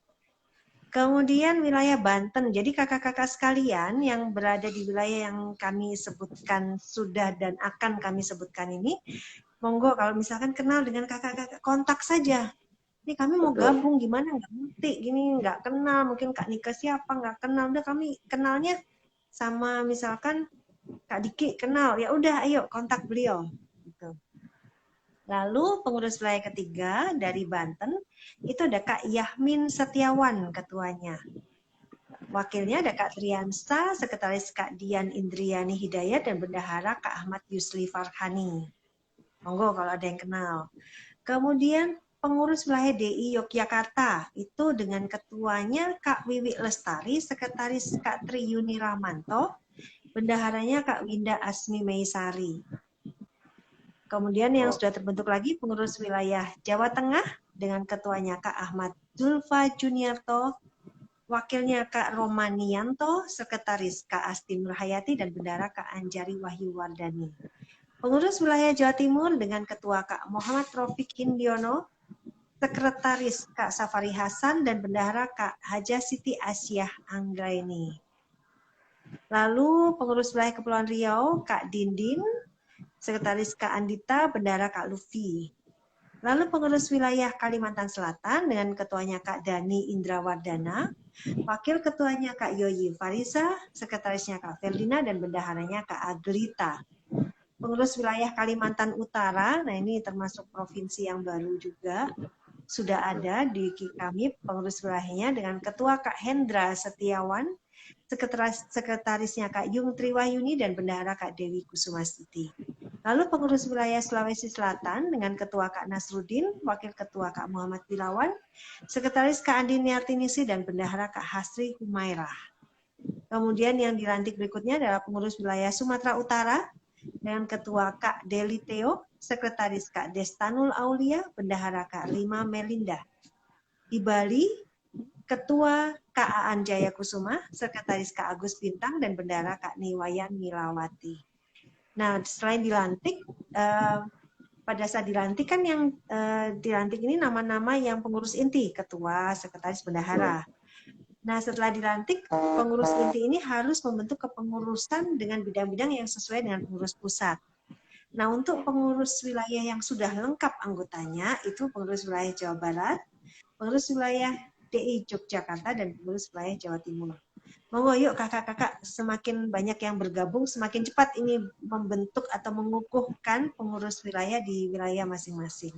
Kemudian wilayah Banten, jadi kakak-kakak sekalian yang berada di wilayah yang kami sebutkan sudah dan akan kami sebutkan ini, monggo kalau misalkan kenal dengan kakak-kakak, kontak saja. Ini kami mau gabung, gimana nggak ngerti, gini nggak kenal, mungkin Kak Nika siapa, nggak kenal, udah kami kenalnya sama misalkan Kak Diki kenal, ya udah ayo kontak beliau. Gitu. Lalu pengurus wilayah ketiga dari Banten, itu ada Kak Yahmin Setiawan ketuanya. Wakilnya ada Kak Triansa, sekretaris Kak Dian Indriani Hidayat, dan bendahara Kak Ahmad Yusli Farhani. Monggo kalau ada yang kenal. Kemudian pengurus wilayah DI Yogyakarta, itu dengan ketuanya Kak Wiwi Lestari, sekretaris Kak Triyuni Rahmanto, bendaharanya Kak Winda Asmi Meisari. Kemudian yang sudah terbentuk lagi pengurus wilayah Jawa Tengah dengan ketuanya Kak Ahmad Zulfa Juniarto, wakilnya Kak Romanianto, sekretaris Kak Asti Nurhayati, dan bendahara Kak Anjari Wahyu Wardani. Pengurus wilayah Jawa Timur dengan ketua Kak Muhammad Rafiq Indiono, sekretaris Kak Safari Hasan, dan bendahara Kak Haja Siti Asyah Anggraini. Lalu pengurus wilayah Kepulauan Riau Kak Dindin, sekretaris Kak Andita, bendahara Kak Lufi. Lalu pengurus wilayah Kalimantan Selatan dengan ketuanya Kak Dani Indrawardana, wakil ketuanya Kak Yoyi Farisa, sekretarisnya Kak Ferdina, dan bendaharanya Kak Aglita. Pengurus wilayah Kalimantan Utara, nah ini termasuk provinsi yang baru juga, sudah ada di kami pengurus wilayahnya dengan ketua Kak Hendra Setiawan, sekretarisnya Kak Yung Triwahyuni, dan bendahara Kak Dewi Kusumastuti. Lalu pengurus wilayah Sulawesi Selatan dengan ketua Kak Nasruddin, wakil ketua Kak Muhammad Bilawan, sekretaris Kak Andin Yartinisi, dan bendahara Kak Hasri Humairah. Kemudian yang dilantik berikutnya adalah pengurus wilayah Sumatera Utara dengan ketua Kak Deli Teo, sekretaris Kak Destanul Aulia, bendahara Kak Rima Melinda. Di Bali, ketua Kak Aan Jaya Kusuma, sekretaris Kak Agus Bintang, dan bendahara Kak Niwayan Milawati. Nah, selain dilantik, pada saat dilantik kan yang dilantik ini nama-nama yang pengurus inti, ketua, sekretaris, bendahara. Nah, setelah dilantik, pengurus inti ini harus membentuk kepengurusan dengan bidang-bidang yang sesuai dengan pengurus pusat. Nah, untuk pengurus wilayah yang sudah lengkap anggotanya, itu pengurus wilayah Jawa Barat, pengurus wilayah DI Yogyakarta, dan pengurus wilayah Jawa Timur. Monggo yuk kakak-kakak, semakin banyak yang bergabung, semakin cepat ini membentuk atau mengukuhkan pengurus wilayah di wilayah masing-masing.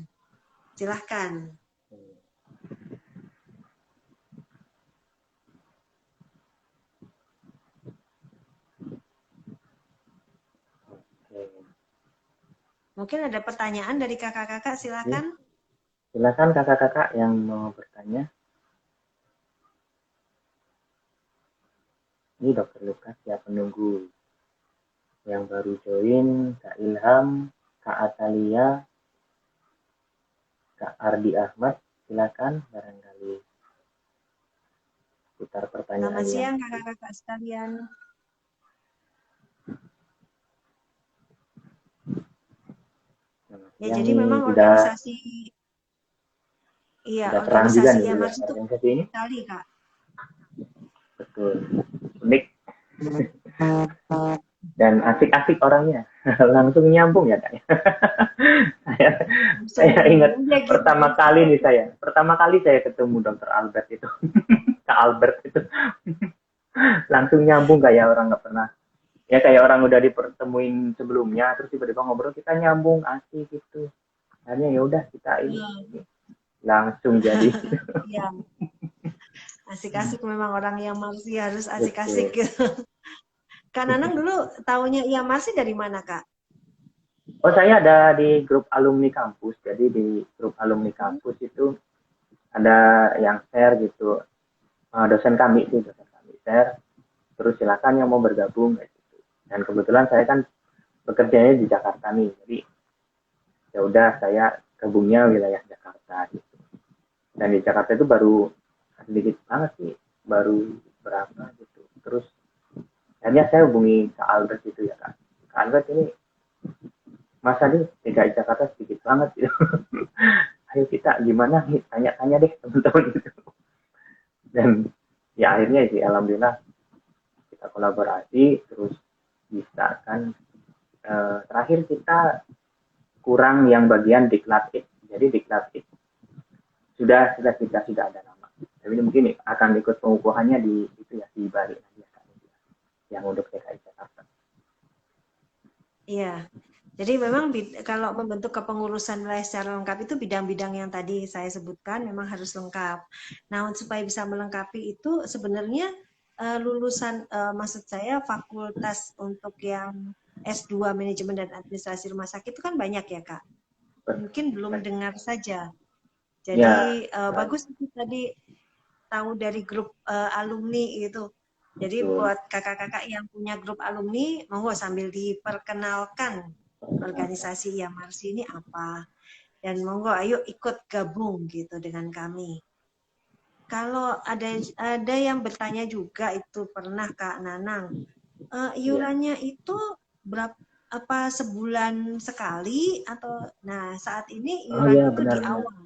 Silahkan. Mungkin ada pertanyaan dari kakak-kakak, silakan. Silakan kakak-kakak yang mau bertanya. Ini Dokter Lukas ya, penunggu yang baru join, Kak Ilham, Kak Atalia, Kak Ardi Ahmad, silakan barangkali putar pertanyaan. Selamat siang kakak-kakak sekalian. Ya, jadi memang organisasi organisasi IAMARS itu sekali, Kak. Betul. Unik. Dan asik-asik orangnya. Langsung nyambung ya, Kak. saya ingat pertama kali saya ketemu Dokter Albert itu. Kak Albert itu. Langsung nyambung kayak orang nggak pernah. Ya kayak orang udah dipertemuin sebelumnya, terus tiba-tiba ngobrol, kita nyambung, asik gitu. Akhirnya ya udah kita ini langsung jadi. Iya. Asik-asik memang orang IAMARS harus asik-asik gitu. Kak Nanang dulu taunya IAMARS dari mana, Kak? Oh, saya ada di grup alumni kampus. Jadi di grup alumni kampus itu ada yang share gitu. Dosen kami share. Terus silakan yang mau bergabung kayak gitu. Dan kebetulan saya kan bekerjanya di Jakarta nih. Jadi ya udah saya gabungnya wilayah Jakarta gitu. Dan di Jakarta itu baru sedikit banget sih, baru berapa gitu. Terus akhirnya saya hubungi Kak Albert gitu ya, Kak Albert ini masa nih DKI Jakarta sedikit banget gitu. Ayo kita gimana nih, tanya-tanya deh teman-teman gitu. Dan ya akhirnya sih alhamdulillah kita kolaborasi, terus bisa kan terakhir kita kurang yang bagian diklat. Jadi diklat sudah ada nama. Tapi ini mungkin akan ikut pengukuhannya di itu ya, di Bali nanti ya, yang untuk DKI Jakarta. Iya. Jadi memang kalau membentuk kepengurusan wilayah secara lengkap itu bidang-bidang yang tadi saya sebutkan memang harus lengkap. Nah, supaya bisa melengkapi itu sebenarnya lulusan maksud saya fakultas untuk yang S2 manajemen dan administrasi rumah sakit itu kan banyak ya, Kak. Mungkin belum dengar saja. Jadi ya, bagus itu tadi tahu dari grup alumni itu. Jadi buat kakak-kakak yang punya grup alumni, monggo sambil diperkenalkan organisasi IAMARS ini apa. Dan monggo ayo ikut gabung gitu dengan kami. Kalau ada yang bertanya juga itu pernah Kak Nanang, iurannya itu berapa? Apa sebulan sekali atau nah saat ini iuran itu di awal.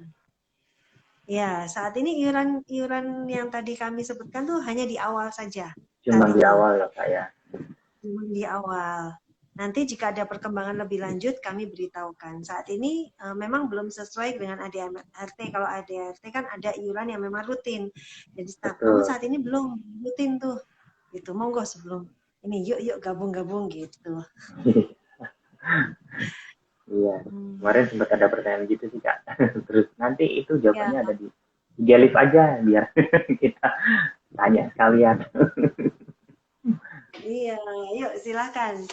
Ya, saat ini iuran yang tadi kami sebutkan tuh hanya di awal saja. Cuma di awal ya, Kak ya. Cuma di awal. Nanti jika ada perkembangan lebih lanjut kami beritahukan. Saat ini memang belum sesuai dengan ADART. Kalau ADART kan ada iuran yang memang rutin. Jadi namun saat ini belum rutin tuh. Gitu. Monggo sebelum ini yuk gabung-gabung gitu. Iya, kemarin sempat ada pertanyaan gitu sih Kak. Terus nanti itu jawabannya ada di live aja biar kita tanya sekalian. Iya, yuk silakan.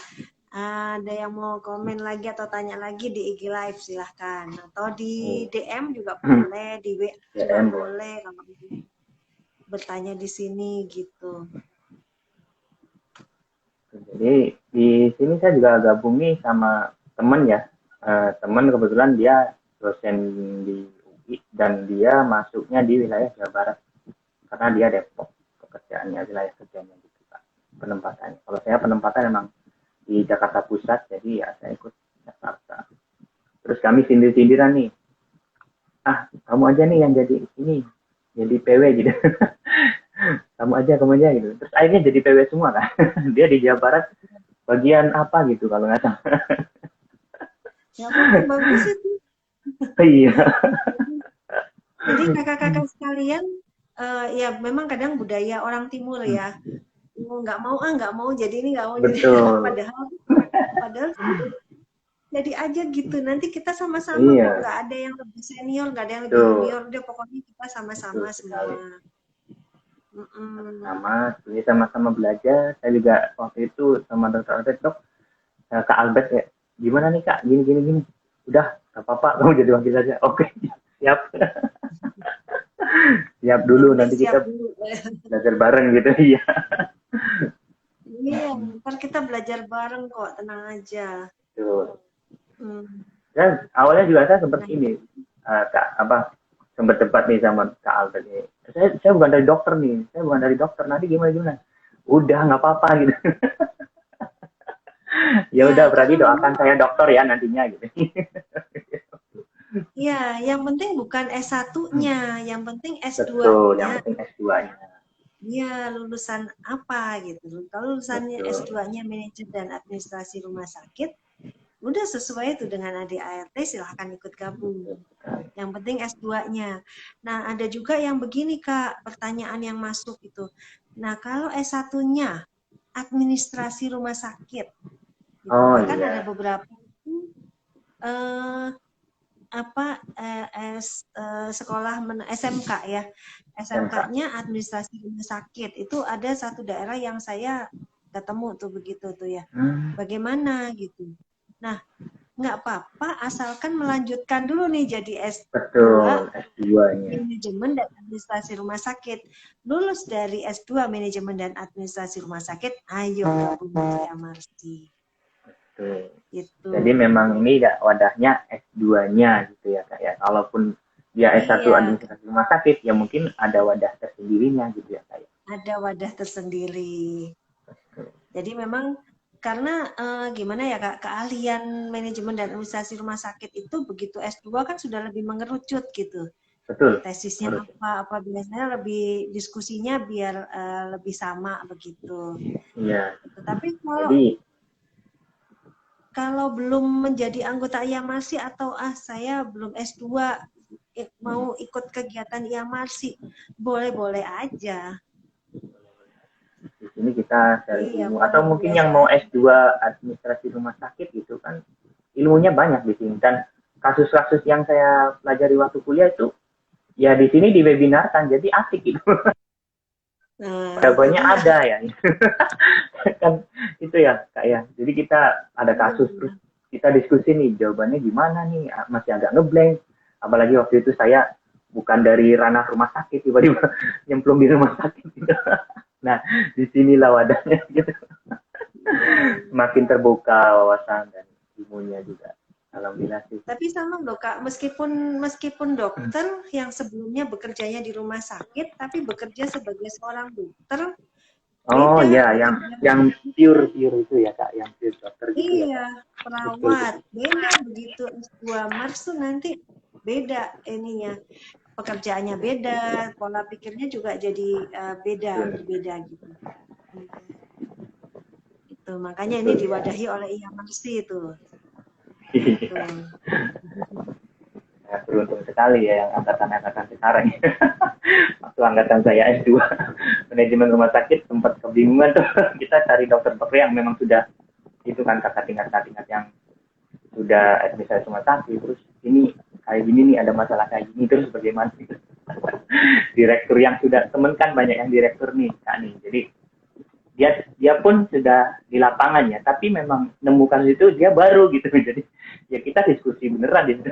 Ada yang mau komen lagi atau tanya lagi di IG Live silahkan. Atau di DM juga boleh, di WA juga boleh kalau bertanya di sini gitu. Jadi di sini saya juga gabung nih sama teman ya. Teman kebetulan dia dosen di UI dan dia masuknya di wilayah Jawa Barat karena dia Depok pekerjaannya, wilayah kerjanya gitu Pak, penempatannya. Kalau saya penempatan memang di Jakarta Pusat, jadi ya saya ikut Jakarta. Terus kami sindir-sindiran nih, kamu aja nih yang jadi ini, jadi PW gitu. kamu aja gitu. Terus akhirnya jadi PW semua kan. Dia di Jawa Barat bagian apa gitu kalau nggak salah. Ya ampun, bagus itu. Iya. Jadi kakak-kakak sekalian, ya memang kadang budaya orang timur ya, nggak mau jadi ini nggak mau. Betul. Jadi padahal jadi aja gitu. Nanti kita sama-sama kok, Iya, nggak ada yang lebih senior, nggak ada yang lebih betul, junior. Udah pokoknya kita betul sama-sama sekali. semua. Mm-mm. Sama, ini sama-sama belajar. Saya juga waktu itu sama dokter Albert, dok, Kak Albert ya, gimana nih Kak, gini, gini, gini. Udah, gak apa-apa, kamu jadi wakil saja. Oke, siap. Siap Yang dulu, penting nanti siap kita dulu. belajar bareng gitu. Iya. Iya, ntar kita belajar bareng kok, tenang aja. Betul. Hmm. Dan awalnya juga saya sempat Nah, ini, Kak, apa, sempat debat nih sama Kak Albert nih. Saya bukan dari dokter nih, saya bukan dari dokter, nanti gimana gimana. Udah nggak apa-apa gitu. Ya ya udah berarti karena memang doakan saya dokter ya nantinya gitu. ya, yang penting bukan S1-nya, yang penting Betul, yang S2-nya. penting S2-nya. Dia lulusan apa gitu. Kalau lulusannya Betul. S2-nya manajer dan administrasi rumah sakit, udah sesuai itu dengan ADART, silahkan ikut gabung. Yang penting S2-nya. Nah, ada juga yang begini, Kak, pertanyaan yang masuk itu. Nah, kalau S1-nya administrasi rumah sakit, gitu. Oh Bahkan ada iya, beberapa eh, sekolah SMK ya, SMK. SMK-nya administrasi rumah sakit. Itu ada satu daerah yang saya ketemu tuh begitu tuh ya. Hmm, Bagaimana gitu. Nah, nggak apa-apa asalkan melanjutkan dulu nih jadi S2 betul, S2-nya. manajemen dan administrasi rumah sakit. Lulus dari S2 manajemen dan administrasi rumah sakit, ayo gabung di Amarsi. Betul. Gitu. Jadi memang ini wadahnya S2-nya gitu ya Kak ya. Kalaupun dia S1 Iya, administrasi rumah sakit, ya mungkin ada wadah tersendirinya gitu ya Kak ya. ada wadah tersendiri. Jadi memang karena gimana ya Kak, keahlian manajemen dan administrasi rumah sakit itu begitu S2 kan sudah lebih mengerucut gitu. Betul. Tesisnya Menurut saya. apa biasanya lebih diskusinya biar lebih sama begitu. Iya. Tetapi kalau Jadi kalau belum menjadi anggota IAMARSI atau saya belum S2 mau ikut kegiatan IAMARSI, boleh-boleh aja. di sini kita cari Iya, ilmu atau boleh mungkin yang belajar mau aja. S2 administrasi rumah sakit gitu kan ilmunya banyak di sini dan kasus-kasus yang saya pelajari waktu kuliah itu ya di sini diwebinarkan jadi asik gitu. Nah, itu Jawabannya dia. ada ya. Kan itu ya Kak ya. Jadi kita ada Iya, kasus terus kita diskusi nih jawabannya gimana nih masih agak ngeblank apalagi waktu itu saya bukan dari ranah rumah sakit tiba-tiba nyemplung di rumah sakit gitu. Nah disinilah wadahnya gitu iya. semakin terbuka wawasan dan ilmunya juga alhamdulillah sih. Tapi sama loh Kak, meskipun dokter yang sebelumnya bekerjanya di rumah sakit, tapi bekerja sebagai seorang dokter, Oh beda ya yang pekerjaannya. pure itu ya Kak yang pure dokter gitu ya Iya, Kak. Betul perawat. betul. Beda begitu S2 Mars tuh nanti beda ininya. Pekerjaannya beda, pola pikirnya juga jadi Betul. berbeda gitu. Itu makanya ini Betul ya. diwadahi oleh IAMARSI itu. Gitu. Ya, beruntung sekali ya yang angkatan-angkatan sekarang. Waktu angkatan saya S2 manajemen rumah sakit sempat kebingungan tuh kita cari dokter-dokter yang memang sudah itu kan kakak tingkat yang sudah administrasi rumah sakit terus ini kayak gini nih ada masalah kayak gini terus bagaimana direktur yang sudah temen kan banyak yang direktur nih kak nih jadi dia pun sudah di lapangan ya tapi memang nemukan itu dia baru gitu jadi ya kita diskusi beneran gitu.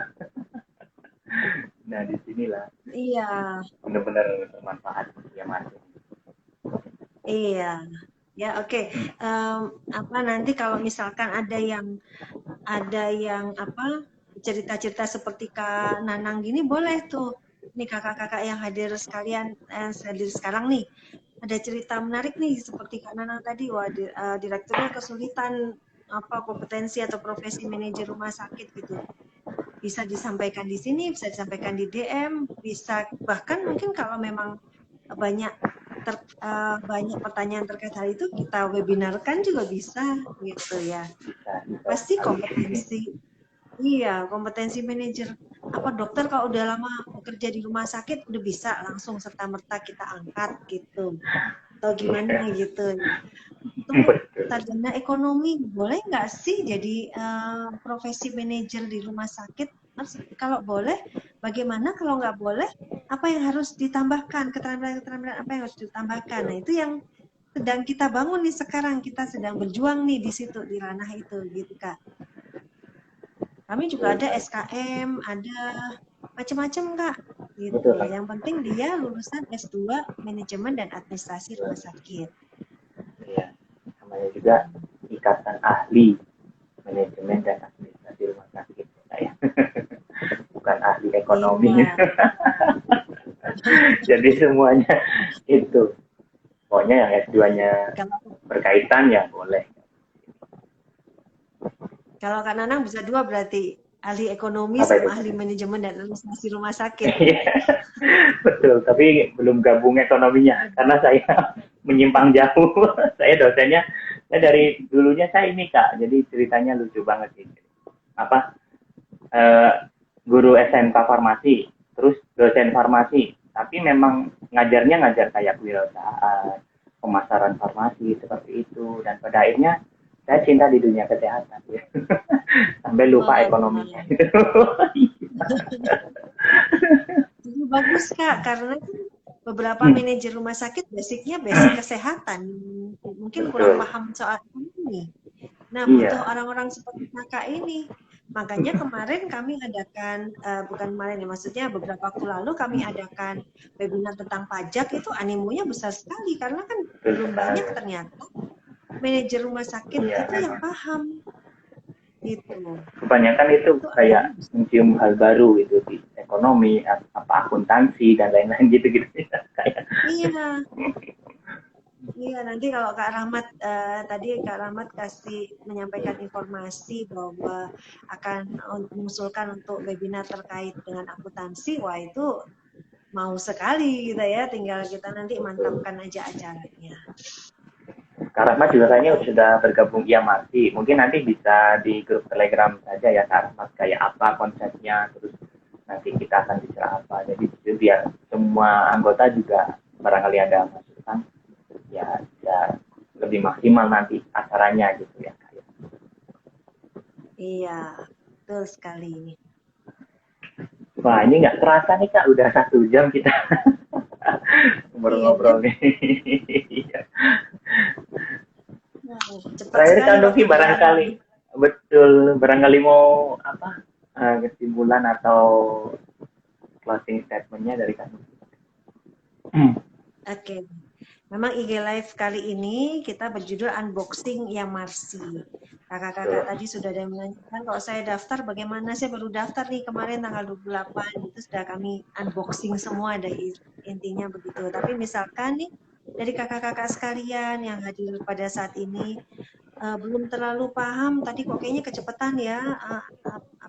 Nah disinilah Iya, benar-benar bermanfaat ya mas. iya. Ya, oke. Apa nanti kalau misalkan ada yang apa cerita-cerita seperti Kak Nanang gini boleh tuh. Nih kakak-kakak yang hadir sekalian hadir sekarang nih. Ada cerita menarik nih seperti Kak Nanang tadi, wah direkturnya kesulitan apa kompetensi atau profesi manajer rumah sakit gitu. Bisa disampaikan di sini, bisa disampaikan di DM, bisa bahkan mungkin kalau memang banyak banyak pertanyaan terkait hal itu kita webinarkan juga bisa gitu ya. Bisa Pasti sekali. kompetensi manajer apa dokter kalau udah lama bekerja di rumah sakit udah bisa langsung serta merta kita angkat gitu. atau gimana gitu. Itu Betul. sarjana ekonomi boleh nggak sih jadi profesi manajer di rumah sakit? Kalau boleh, bagaimana? Kalau nggak boleh, apa yang harus ditambahkan? Keterampilan apa yang harus ditambahkan? Nah, itu yang sedang kita bangun nih sekarang. Kita sedang berjuang nih di situ, di ranah itu, gitu Kak. Kami juga ada SKM, ada macam-macam Kak. Gitu. Betul. Yang penting dia lulusan S2 Manajemen dan Administrasi Rumah Sakit. Iya. Namanya juga ikatan ahli manajemen dan administrasi rumah sakit. Ya. Bukan ahli ekonomi. Iya. Jadi semuanya itu. Pokoknya yang S2-nya berkaitan ya boleh. Kalau Kak Nanang bisa 2 berarti ahli ekonomi Apa sama itu? ahli manajemen dan administrasi rumah sakit. Betul, tapi belum gabung ekonominya karena saya menyimpang jauh. Saya dosennya, saya dari dulunya saya ini Kak, jadi ceritanya lucu banget sih. Apa? Guru SMK farmasi, terus dosen farmasi, tapi memang ngajarnya ngajar kayak kewirausahaan, pemasaran farmasi seperti itu, dan pada akhirnya saya cinta di dunia kesehatan ya. Sampai lupa ekonominya. Itu bagus Kak, karena beberapa manajer rumah sakit basicnya basic kesehatan, mungkin kurang paham soal ini. Nah, butuh orang-orang seperti Kakak ini. Makanya kemarin kami adakan, bukan kemarin ya, maksudnya beberapa waktu lalu kami adakan webinar tentang pajak, itu animonya besar sekali, karena kan belum banyak ternyata manajer rumah sakit itu yang paham. Gitu. Kebanyakan itu kayak mencium hal baru gitu di ekonomi, apa akuntansi dan lain-lain gitu kayak. Iya, nanti kalau Kak Rahmat tadi Kak Rahmat kasih menyampaikan informasi bahwa akan mengusulkan untuk webinar terkait dengan akuntansi, wah itu mau sekali gitu ya, tinggal kita nanti mantapkan aja acaranya. Kak Rahmat juga kayaknya sudah bergabung IAMARSI. Mungkin nanti bisa di grup Telegram saja ya Kak Rahmat, kayak apa konsepnya, terus nanti kita akan bicara apa. Jadi biar semua anggota juga barangkali ada masukan, ya bisa lebih maksimal nanti acaranya gitu ya Kak. Iya, betul sekali. Wah, ini nggak terasa nih Kak, udah 1 jam kita ngobrol-ngobrol nih. Terakhir Kak Novi barangkali mau apa kesimpulan atau closing statementnya dari Kak Novi. Oke. Memang IG Live kali ini kita berjudul Unboxing IAMARSI. Kakak-kakak tadi sudah ada yang menanyakan, kalau saya daftar bagaimana? Saya baru daftar nih kemarin tanggal 28, itu sudah kami unboxing semua dari intinya begitu. Tapi misalkan nih, dari kakak-kakak sekalian yang hadir pada saat ini, belum terlalu paham, tadi kok kayaknya kecepatan ya,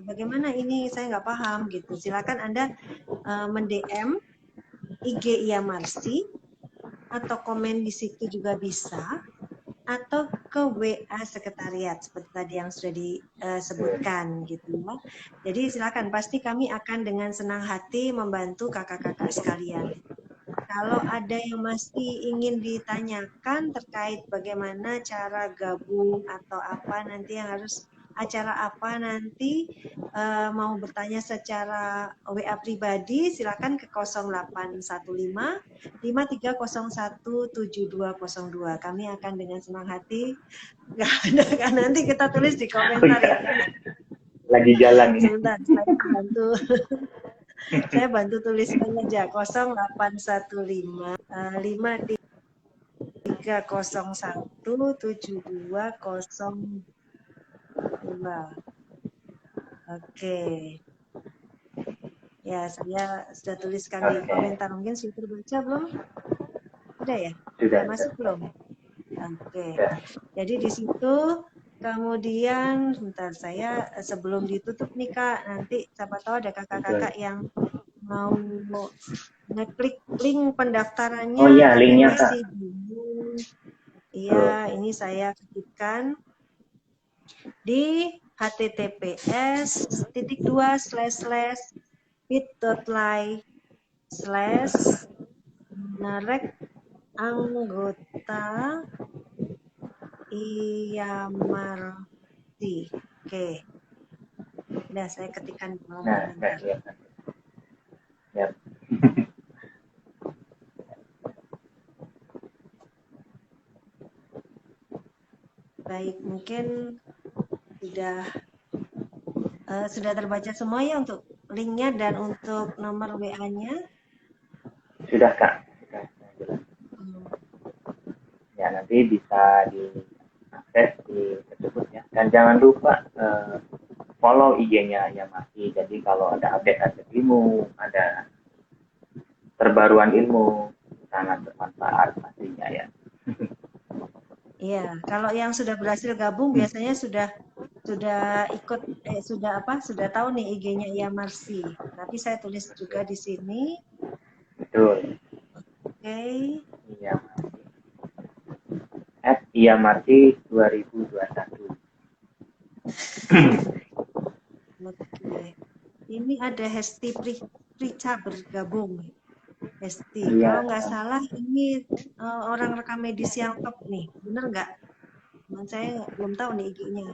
bagaimana ini, saya nggak paham gitu. Silakan Anda mend-DM IG IAMARSI, atau komen di situ juga bisa, atau ke WA sekretariat seperti tadi yang sudah disebutkan gitu ya. Jadi silakan, pasti kami akan dengan senang hati membantu kakak-kakak sekalian. Kalau ada yang masih ingin ditanyakan terkait bagaimana cara gabung atau apa nanti yang harus acara apa nanti mau bertanya secara WA pribadi silakan ke 0815 5301 7202. Kami akan dengan senang hati nanti kita tulis di komentar ya. Lagi jalan ini. Sebentar, saya bantu tuliskan aja 0815 5301 7202. Oke. Ya, saya sudah tuliskan di komentar. Mungkin sudah terbaca belum? Sudah ya? Sudah masuk belum? Oke. Jadi di situ kemudian sebentar saya sebelum ditutup nih Kak, nanti siapa tahu ada kakak-kakak yang mau ngeklik link pendaftarannya. Oh iya, linknya Kak. Iya, ini saya ketikkan di https://bit.ly/narek Anggota Iamarsi. Oke. Udah saya ketikkan di kolom Nah, nggak komentar. kelihatan. Ya. Baik, mungkin sudah terbaca semua ya untuk linknya dan untuk nomor WA-nya. Sudah, Kak. Sudah. Hmm, Ya, nanti bisa diakses di tersebut ya. Dan jangan lupa follow IG-nya ya masih. Jadi kalau ada update-update ilmu, ada perbaruan ilmu, sangat bermanfaat pastinya ya. Iya, kalau yang sudah berhasil gabung biasanya sudah ikut sudah tahu nih IG-nya Iamarsi. Nanti saya tulis juga di sini. Betul. Oke. Iya. @iamarti 2021. Oke. Ini ada Hesti Prica bergabung. Hesti, kalau Iya. nggak salah ini orang rekam medis yang top nih, bener nggak? Cuman saya belum tahu nih IG-nya.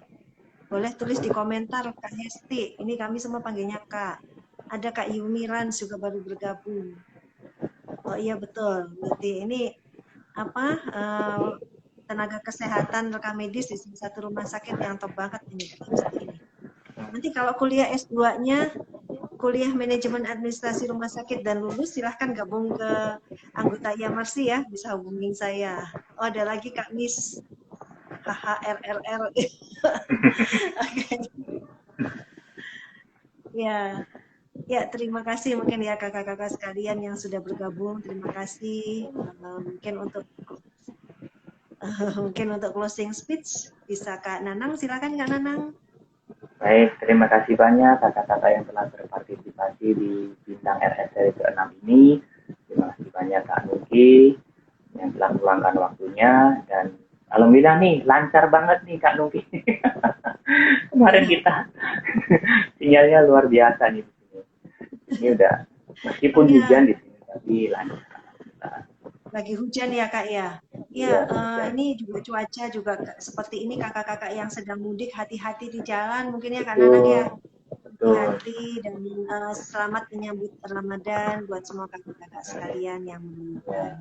Boleh tulis di komentar Kak Hesti. Ini kami semua panggilnya Kak. Ada Kak Yumi Rans juga baru bergabung. Oh iya betul. Berarti ini apa tenaga kesehatan rekam medis di salah satu rumah sakit yang top banget ini Kak Hesti ini. Nanti kalau kuliah S2-nya kuliah manajemen administrasi rumah sakit dan lulus silahkan gabung ke anggota Iamarsi ya, bisa hubungin saya. Oh ada lagi Kak Miss HHRRR. Oke. Ya, ya terima kasih mungkin ya kakak-kakak sekalian yang sudah bergabung. Terima kasih. Mungkin untuk closing speech bisa Kak Nanang, silakan Kak Nanang. Baik, terima kasih banyak kakak-kakak yang telah berpartisipasi di Bintang RS seri ke-6 ini. Terima kasih banyak Kak Nuki yang telah meluangkan waktunya dan alhamdulillah nih lancar banget nih Kak Nuki. Kemarin kita sinyalnya luar biasa nih di sini. Ini udah meskipun hujan Iya, di sini tapi lancar. lagi hujan ya Kak ya. Ya, Iya, hujan. ini juga cuaca juga seperti ini kakak-kakak yang sedang mudik hati-hati di jalan mungkin ya Kak Nanang ya. Betul, betul. Hati-hati dan selamat menyambut Ramadan buat semua kakak-kakak sekalian yang Ya, menonton.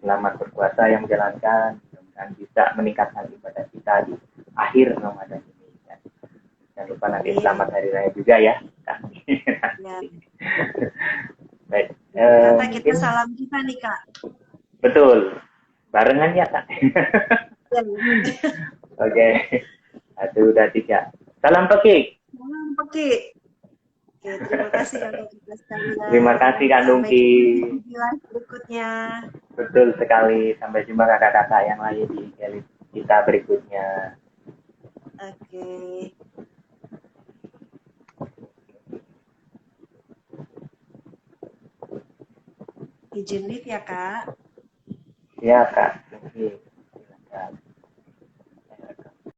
selamat berpuasa yang menjalankan dan bisa meningkatkan ibadah kita di akhir Ramadan ini. Ya. Jangan lupa nanti selamat Amin. hari raya juga ya. Ya, Baik, kata kita mungkin salam kita nih Kak. betul. Barengan ya Kak. Ya, Oke, satu, dua, tiga. Salam pekik. salam Peki. Oke, terima kasih kakak-kakak Terima sekalian. kasih Kak Sampai Nungki. jumpa di live berikutnya. Betul sekali. Sampai jumpa kakak-kakak yang lain di kita berikutnya. Oke, izin live ya Kak. Ya Kak Nungki.